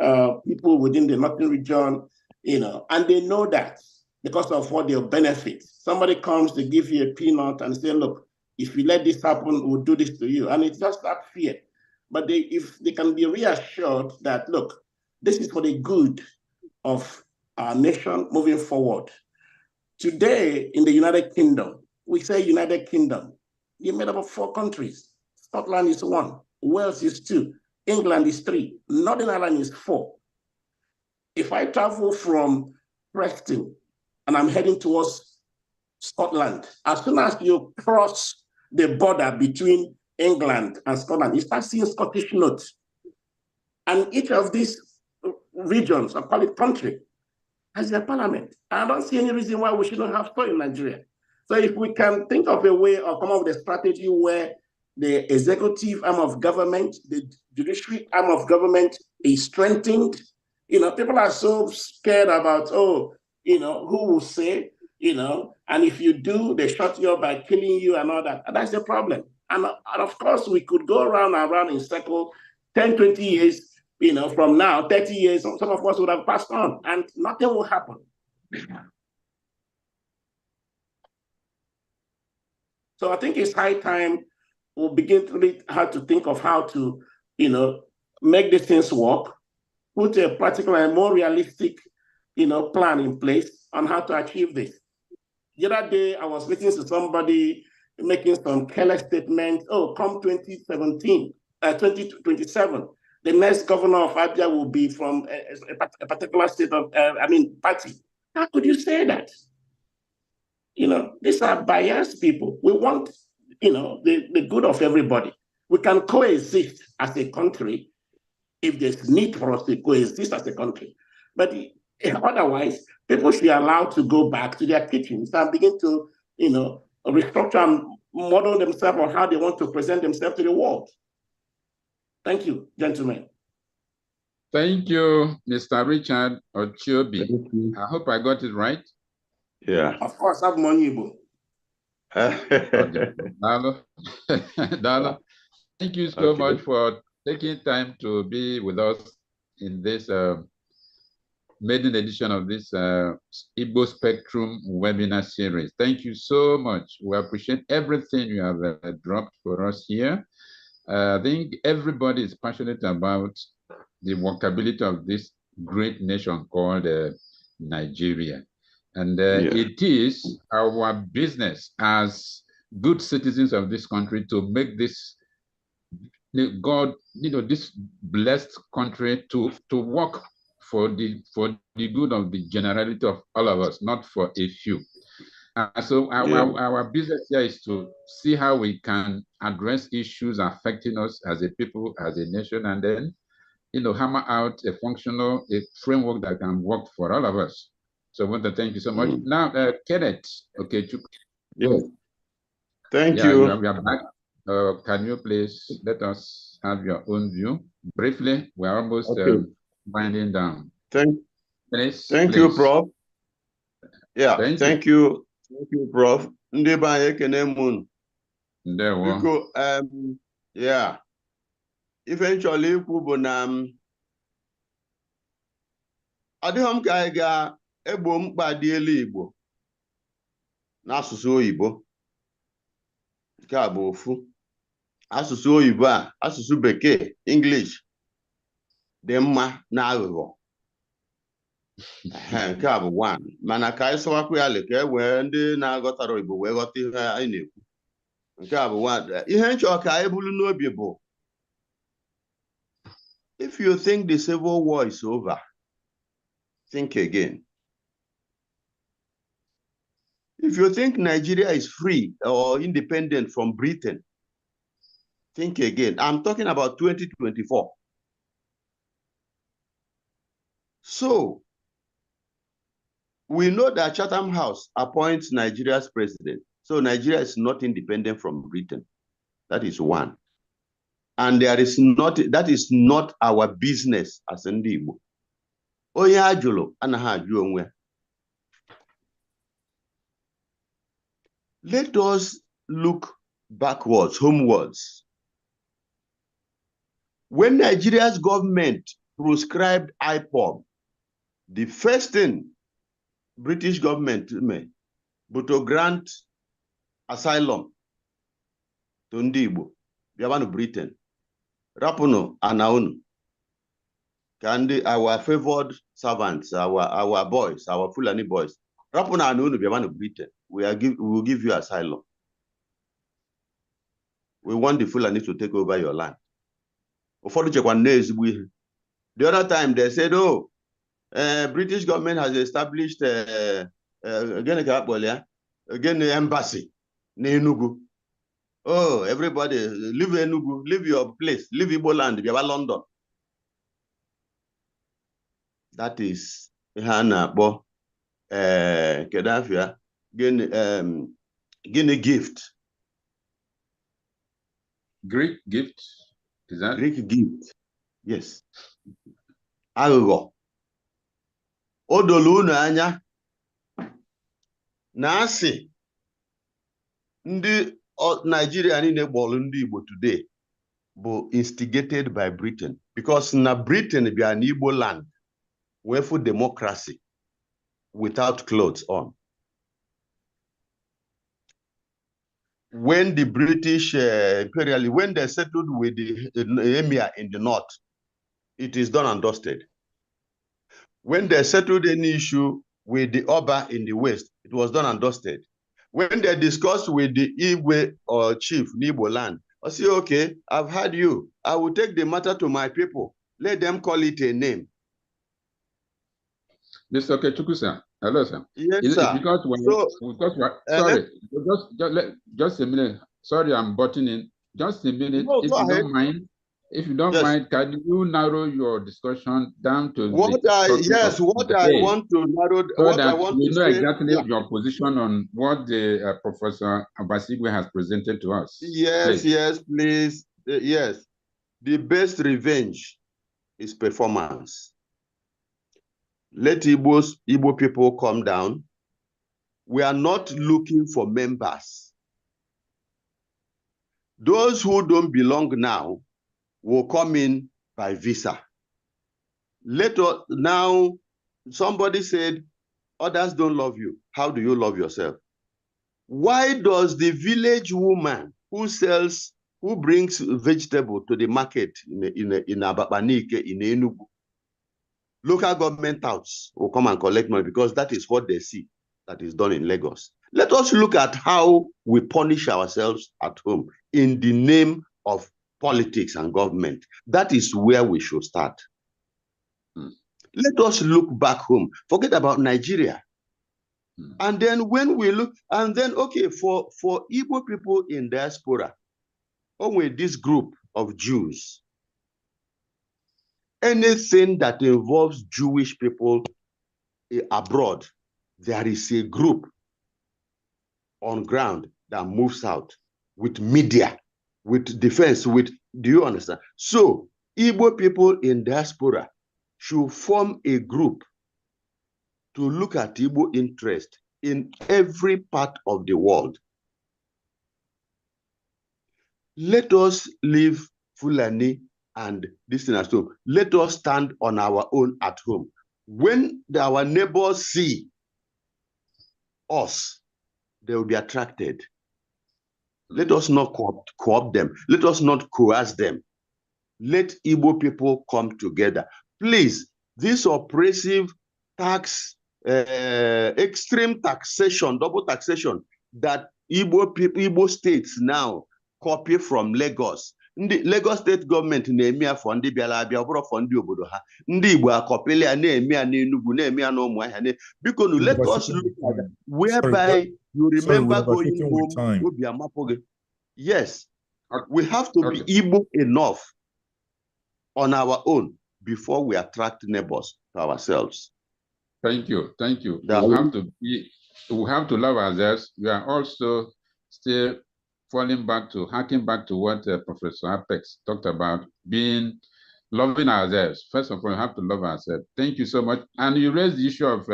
people within the northern region, and they know that because of what they'll benefit. Somebody comes to give you a peanut and say, look, if you let this happen, we'll do this to you. And it's just that fear. But if they can be reassured that, look, this is for the good of our nation moving forward. Today, in the United Kingdom, we say United Kingdom, you're made up of 4 countries. Scotland is 1, Wales is 2, England is 3, Northern Ireland is 4. If I travel from Preston and I'm heading towards Scotland, as soon as you cross the border between England and Scotland, you start seeing Scottish notes. And each of these regions, or call it country, has their parliament. I don't see any reason why we shouldn't have so in Nigeria. So if we can think of a way or come up with a strategy where the executive arm of government, the judiciary arm of government is strengthened, people are so scared about, who will say, and if you do, they shut you up by killing you and all that. And that's the problem. And of course, we could go around and around in circle 10, 20 years, from now, 30 years, some of us would have passed on and nothing will happen. So I think it's high time we'll begin to really have to think of how to, make these things work, put a practical and more realistic, plan in place on how to achieve this. The other day, I was listening to somebody making some careless statement. Oh, come 2027, the next governor of Abia will be from a particular state of, party. How could you say that? These are biased people. We want, the good of everybody. We can coexist as a country if there's need for us to coexist as a country. But otherwise, people should be allowed to go back to their kitchens and begin to, restructure and model themselves on how they want to present themselves to the world. Thank you, gentlemen. Thank you, Mr. Richard Ochiobi. I hope I got it right. Yeah. Of course, I'm Igbo. Dalo. Dalo. Thank you so much for taking time to be with us in this maiden edition of this Igbo Spectrum webinar series. Thank you so much. We appreciate everything you have dropped for us here. I think everybody is passionate about the workability of this great nation called Nigeria. And it is our business as good citizens of this country to make this this blessed country to work for the good of the generality of all of us, not for a few. So our business here is to see how we can address issues affecting us as a people, as a nation, and then hammer out a functional framework that can work for all of us. So I want to thank you so much. Now, Kenneth, okay, thank you. We are back. Can you please let us have your own view briefly? We are almost winding down. Thank please. you, Prof. Yeah, thank you, Prof. Ndị be anyị ekene m. Biko, yeah. Ife nchọrọ ikwu bụ na ọ dịghị m ka anyị ga-egbo mkpa dị elu Igbo n'asụsụ oyibo. Nke a bụ ofu. Asụsụ oyibo a, asụsụ bekee, English, dị mma na aghụghọ. Nke a bụ one. Mana ka anyị sọwakwa ya ka e wee ndị na-aghọtara oyibo wee ghọta ihe anyị na-ekwu. Nke a bụ one. Ihe nchọ ka anyị bulu n'obi bụ, if you think the Civil War is over, think again. If you think Nigeria is free or independent from Britain, think again. I'm talking about 2024. So, we know that Chatham House appoints Nigeria's president. So Nigeria is not independent from Britain. That is one. And that is not our business as ndị Igbo. Onye ajụlụ anaghị ajụ onwe. Let us look backwards, homewards. When Nigeria's government proscribed IPOB, the first thing British government made was to grant asylum to ndị Igbo bịabanụ Britain rapụnụ ana unu ka ndị our favored servants, our boys, our Fulani boys rapụnụ ana unu bịabanụ Britain. We will give you asylum. We want the Fulani to take over your land. Ụfọdụ chekwa na-ezigbo ihe. The other time they said, oh, British government has established again embassy in Enugu. Oh, everybody leave Enugu, leave your place, leave Igbo land, Biaba London. That is Hana Bo Kedafia Guinea gift. Greek gift? Is that Greek gift? Yes. Aghụghọ. O dolu unu anya na asị ndị Nigeria niile gbọrọ ndị Igbo today bụ instigated by Britain, because na Britain bịa n'Igbo land wee for democracy without clothes on. When the British imperially, when they settled with the emir in the north, it is done and dusted. When they settled any issue with the Oba in the west, it was done and dusted. When they discussed with the Igwe or chief Igbo land, I say, okay, I've heard you. I will take the matter to my people. Let them call it a name. Mr. Kechuku, sir. Hello, sir. Yes, Is sir. it because sorry, just a minute. Sorry, I'm butting in. Just a minute. No, if go you ahead. don't mind, if you don't Yes. mind, can you narrow your discussion down to What I want to narrow, so what that I want we to know say, exactly yeah. your position on what the Professor Abasigwe has presented to us. Yes, please. yes, please. Yes. The best revenge is performance. Let Igbo people come down. We are not looking for members. Those who don't belong now will come in by visa. Let us now, somebody said, others don't love you. How do you love yourself? Why does the village woman who brings vegetable to the market in Abapanike, in Enugu, local government house will come and collect money because that is what they see that is done in Lagos. Let us look at how we punish ourselves at home in the name of politics and government. That is where we should start. Let us look back home. Forget about Nigeria. And then when we look, and then, okay, for Igbo people in diaspora, only this group of Jews, anything that involves Jewish people abroad, there is a group on ground that moves out with media, with defense, with, do you understand? So Igbo people in diaspora should form a group to look at Igbo interest in every part of the world. Let us leave Fulani and this thing at home. Let us stand on our own at home. When our neighbors see us, they will be attracted. Let us not co-opt them. Let us not coerce them. Let Igbo people come together. Please, this oppressive tax, extreme taxation, double taxation that Igbo states now copy from Lagos. The Lagos state government na-eme for ndị bịara abịa ọbụrụ for ndị obodo ha. Ndị Igbo akọpịlị ya na-eme ya n'Enugu, na-eme ya n'Ụmụahịa. Because let us look at that, whereby you remember going home. Yes, we have to be Igbo enough on our own before we attract neighbors to ourselves. Thank you. Thank you. We have to love ourselves. We are also still harking back to what Professor Apex talked about, loving ourselves. First of all, we have to love ourselves. Thank you so much. And you raised the issue of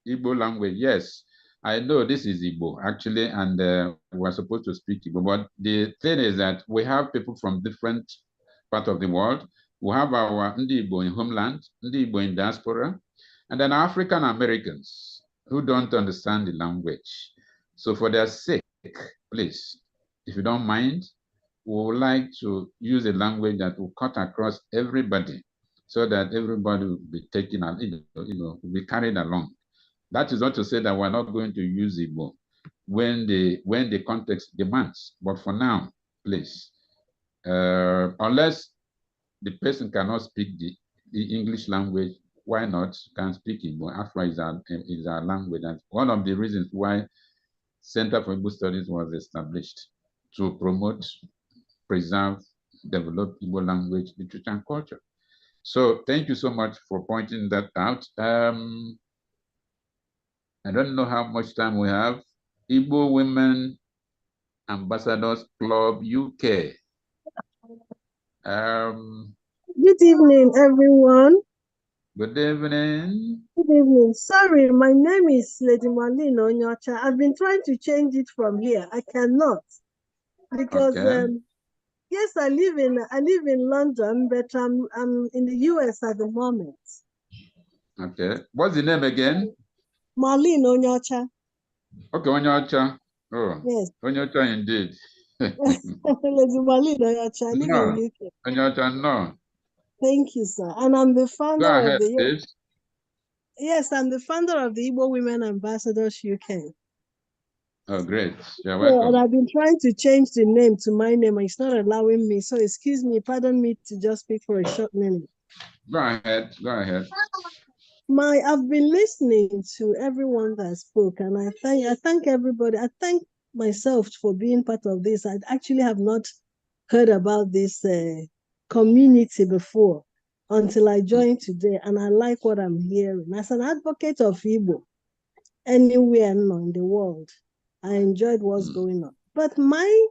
Igbo language. Yes, I know this is Igbo, actually, and we're supposed to speak Igbo. But the thing is that we have people from different parts of the world. We have our Ndi Igbo in homeland, Ndi Igbo in diaspora, and then African Americans who don't understand the language. So for their sake, please, if you don't mind, we would like to use a language that will cut across everybody, so that everybody will be taken and will be carried along. That is not to say that we're not going to use Igbo when the context demands. But for now, please, unless the person cannot speak the English language, why not can speak Igbo? Afra is our language. And one of the reasons why Center for Igbo Studies was established, to promote, preserve, develop Igbo language, literature, and culture. So thank you so much for pointing that out. I don't know how much time we have. Igbo Women Ambassadors Club UK. Good evening, everyone. Good evening. Good evening. Sorry, my name is Lady Marlene Onyocha. I've been trying to change it from here. I cannot because yes, I live in London, but I'm in the US at the moment. Okay. What's the name again? Marlene Onyocha. Okay, Onyocha. Oh, yes. Onyocha indeed. Lady Marlene Onyocha. I live in UK. Onyocha, no. Thank you, sir. And I'm the founder of the please. Yes, I'm the founder of the Igbo Women Ambassadors UK. Oh, great. You're welcome. And I've been trying to change the name to my name, and it's not allowing me. So excuse me, pardon me to just speak for a short minute. Go ahead. Go ahead. I've been listening to everyone that spoke, and I thank everybody. I thank myself for being part of this. I actually have not heard about this community before until I joined today, and I like what I'm hearing. As an advocate of Igbo, anywhere in the world, I enjoyed what's going on. But my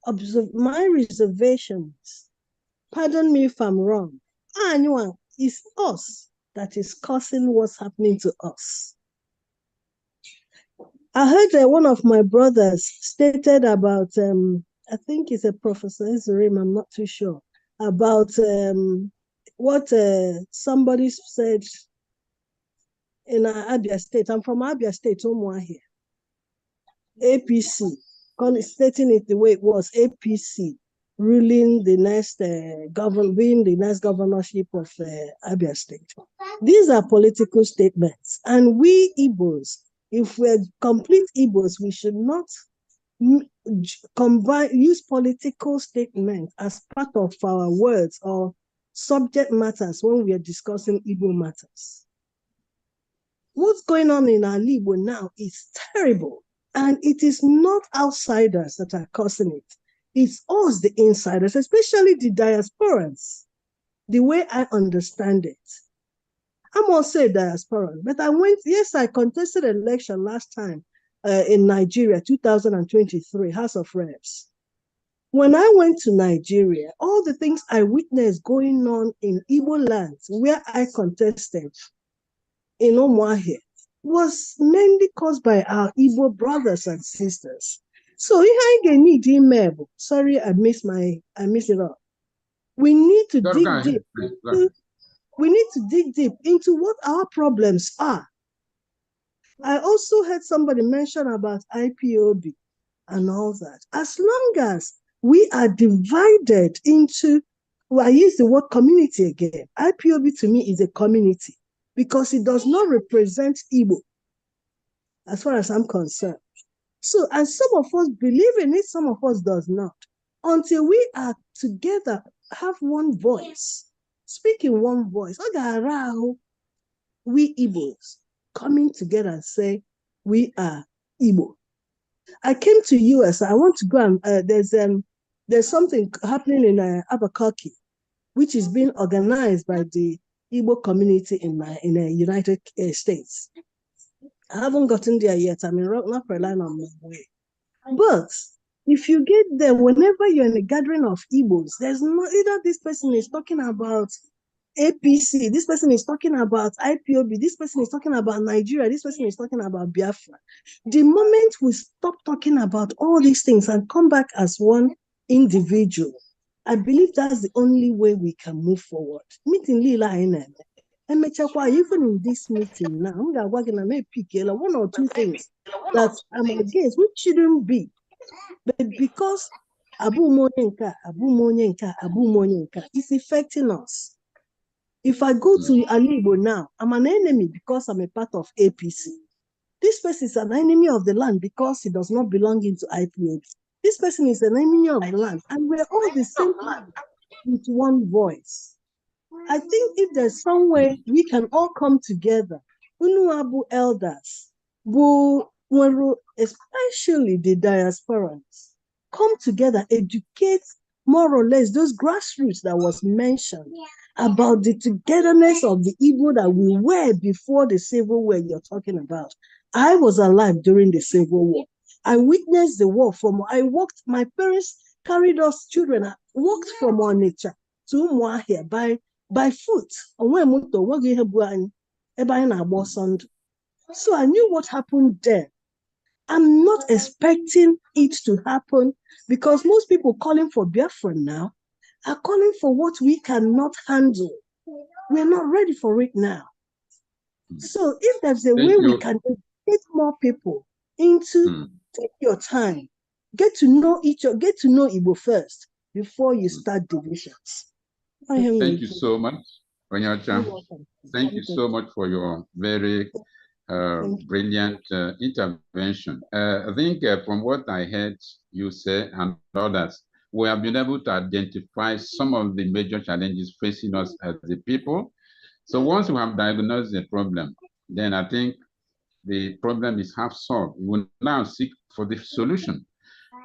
reservations, pardon me if I'm wrong, it's us that is causing what's happening to us. I heard one of my brothers stated about, I think it's a Professor Israel, I'm not too sure, about what somebody said in Abia State. I'm from Abia State, Umuahia. APC, stating it the way it was, APC ruling the next being the next governorship of Abia State. These are political statements, and we Igbos, if we're complete Igbos, we should not use political statements as part of our words or subject matters when we are discussing Igbo matters. What's going on in our Igbo now is terrible, and it is not outsiders that are causing it. It's us, the insiders, especially the diasporans, the way I understand it. I'm also a diasporan, but I contested an election last time in Nigeria, 2023, House of Reps. When I went to Nigeria, all the things I witnessed going on in Igbo lands where I contested in Umuahia was mainly caused by our Igbo brothers and sisters. So I need email. Sorry, I missed it all. We need to dig deep. We need to dig deep into what our problems are. I also heard somebody mention about IPOB and all that. As long as we are divided into, I use the word community again. IPOB to me is a community because it does not represent Igbo as far as I'm concerned. So, and some of us believe in it, some of us does not. Until we are together, have one voice, speak in one voice. We Igbos coming together and say, we are Igbo. I came to US, I want to go and, there's something happening in Albuquerque, which is being organized by the Igbo community in the United States. I haven't gotten there yet. I'm in North Carolina on my way. But if you get there, whenever you're in a gathering of Igbos, there's no, either this person is talking about APC, this person is talking about IPOB, this person is talking about Nigeria, this person is talking about Biafra. The moment we stop talking about all these things and come back as one individual, I believe that's the only way we can move forward. Meeting Lila even in this meeting now, I'm going to pick one or two things that I'm against, which shouldn't be. But because It's affecting us. If I go to Igbo now, I'm an enemy because I'm a part of APC. This person is an enemy of the land because he does not belong into IPOB. This person is an enemy of the land, and we're all the same land with one voice. I think if there's some way we can all come together, Unuabu elders, especially the diasporans, come together, educate more or less those grassroots that was mentioned about the togetherness of the Igbo that we were before the Civil War you're talking about. I was alive during the Civil War. I witnessed the war my parents carried us children, I walked from Onitsha to Umuahia by foot. So I knew what happened then. I'm not expecting it to happen because most people calling for Biafra now are calling for what we cannot handle. We're not ready for it now. So if there's a way we can get more people into, take your time, get to know Igbo first before you start divisions. Thank you so much, Onyacha. Thank you so much for your very brilliant intervention. I think from what I heard you say and others, we have been able to identify some of the major challenges facing us as the people. So once we have diagnosed the problem, then I think the problem is half solved. We will now seek for the solution.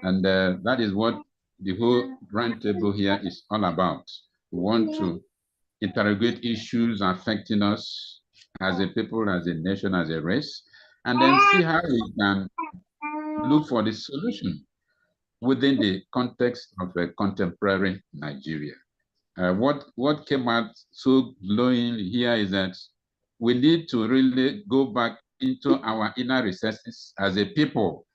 And that is what the whole roundtable here is all about. We want to interrogate issues affecting us as a people, as a nation, as a race, and then see how we can look for the solution within the context of a contemporary Nigeria. What came out so glowingly here is that we need to really go back into our inner recesses as a people.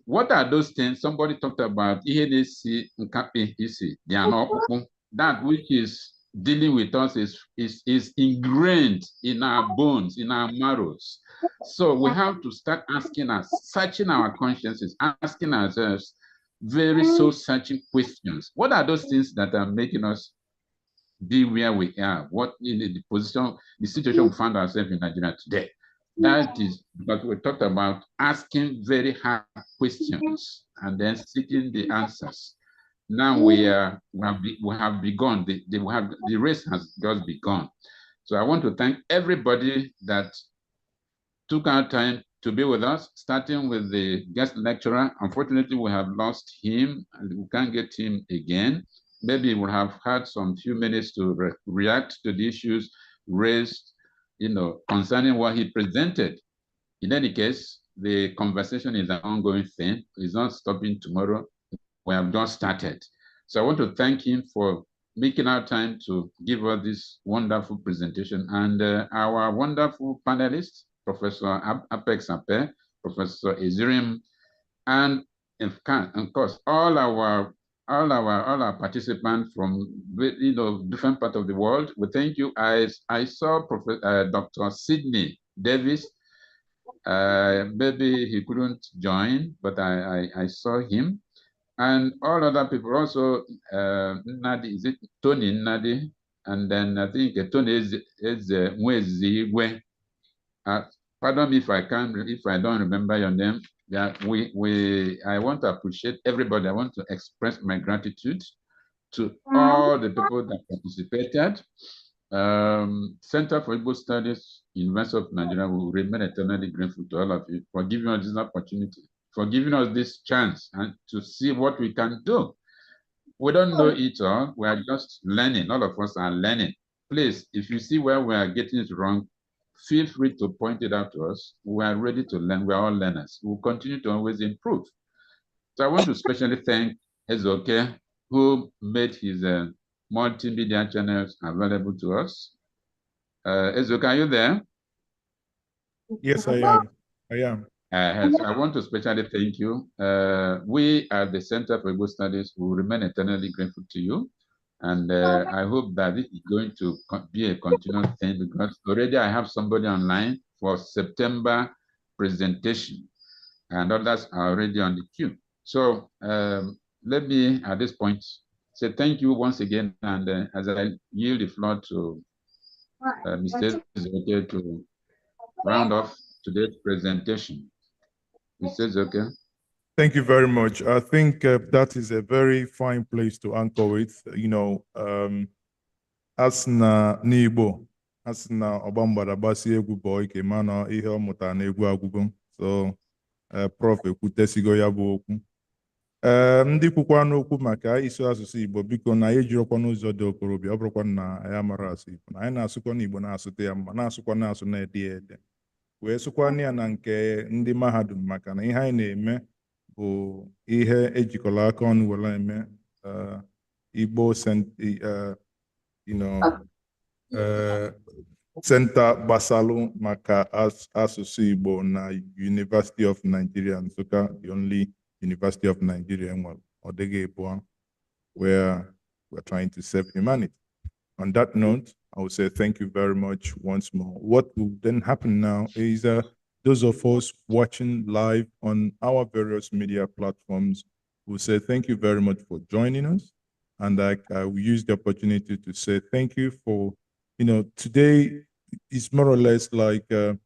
What are those things? Somebody talked about that which is dealing with us is ingrained in our bones, in our marrows. So we have to start asking us, searching our consciences, asking ourselves very soul-searching questions. What are those things that are making us be where we are? What in the situation we find ourselves in Nigeria today? That is because we talked about asking very hard questions and then seeking the answers. Now we have begun. The race has just begun. So I want to thank everybody that took our time to be with us, starting with the guest lecturer. Unfortunately, we have lost him and we can't get him again. Maybe we'll have had some few minutes to react to the issues raised, concerning what he presented. In any case, the conversation is an ongoing thing. It's not stopping tomorrow. We have just started. So I want to thank him for making our time to give us this wonderful presentation. And our wonderful panelists, Professor Apex Ape, Professor Ezirim, and of course, all our participants from different parts of the world. We thank you. I saw Dr. Sidney Davis. Maybe he couldn't join, but I saw him. And all other people also, Nadi, is it Tony Nadi? And then I think Tony is Mwezi. Pardon me if I don't remember your name. Yeah, I want to appreciate everybody. I want to express my gratitude to all the people that participated. Center for Igbo Studies, University of Nigeria will remain eternally grateful to all of you for giving us this opportunity, for giving us this chance and to see what we can do. We don't know it all. We are just learning. All of us are learning. Please, if you see where we are getting it wrong, feel free to point it out to us. We are ready to learn. We are all learners. We'll continue to always improve. So I want to especially thank Ezoke, who made his multimedia channels available to us. Ezoke, are you there? Yes, I am. So I want to especially thank you. We at the Center for Igbo Studies will remain eternally grateful to you. And I hope that this is going to be a continuous thing because already I have somebody online for September presentation and others are already on the queue. So let me, at this point, say thank you once again, and as I yield the floor to Mr. Ezeoke to round off today's presentation. Mr. Ezeoke. Thank you very much. I think that is a very fine place to anchor with. You know, as na n'Igbo, as na ọgbambara gbasi egwu bụ ike mana ihe ọ mụtara na egwu agwụgo. So, Prof ekwutesigo ya bụ okwu. Ndị kwukwa n'okwu maka ịsụ asụsụ Igbo biko na anyị ejirokwa n'ụzọ dị okorobịa ọ bụrụkwa na anyị amara asụ Igbo na anyị na-asụkwa n'Igbo na-asụte ya mma na-asụkwa na-asụ na-ede ya ede wee sụkwa ya na nke ndị mahadum maka na ihe anyị na-eme bụ ihe ejikọrọ aka ọnụ were eme Igbo Center gbasalụ maka asụsụ Igbo na University of Nigeria Nsukka, the only University of Nigeria where we're trying to serve humanity. On that note, I would say thank you very much once more. What will then happen now is those of us watching live on our various media platforms will say thank you very much for joining us. And I will use the opportunity to say thank you for, you know, today is more or less like a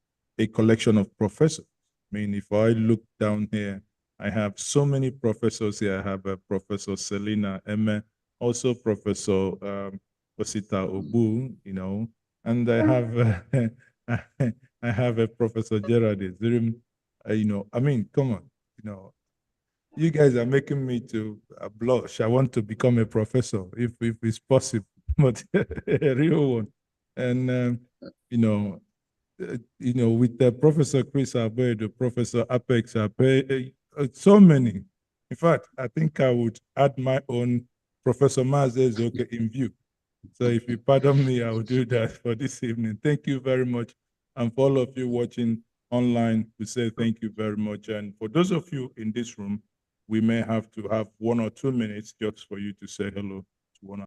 collection of professors. I mean, if I look down here, I have so many professors here. I have Professor Selina Emme, also Professor Osita Obu, you know, and I have I have a Professor Gerard Zirim, you know, I mean, come on, you know, you guys are making me to blush. I want to become a professor if it's possible, but a real one. And you know, with Professor Chris Abe, Professor Apex Abe, so many. In fact, I think I would add my own Professor Mazes in view. So if you pardon me, I will do that for this evening. Thank you very much. And for all of you watching online, we say thank you very much. And for those of you in this room, we may have to have 1 or 2 minutes just for you to say hello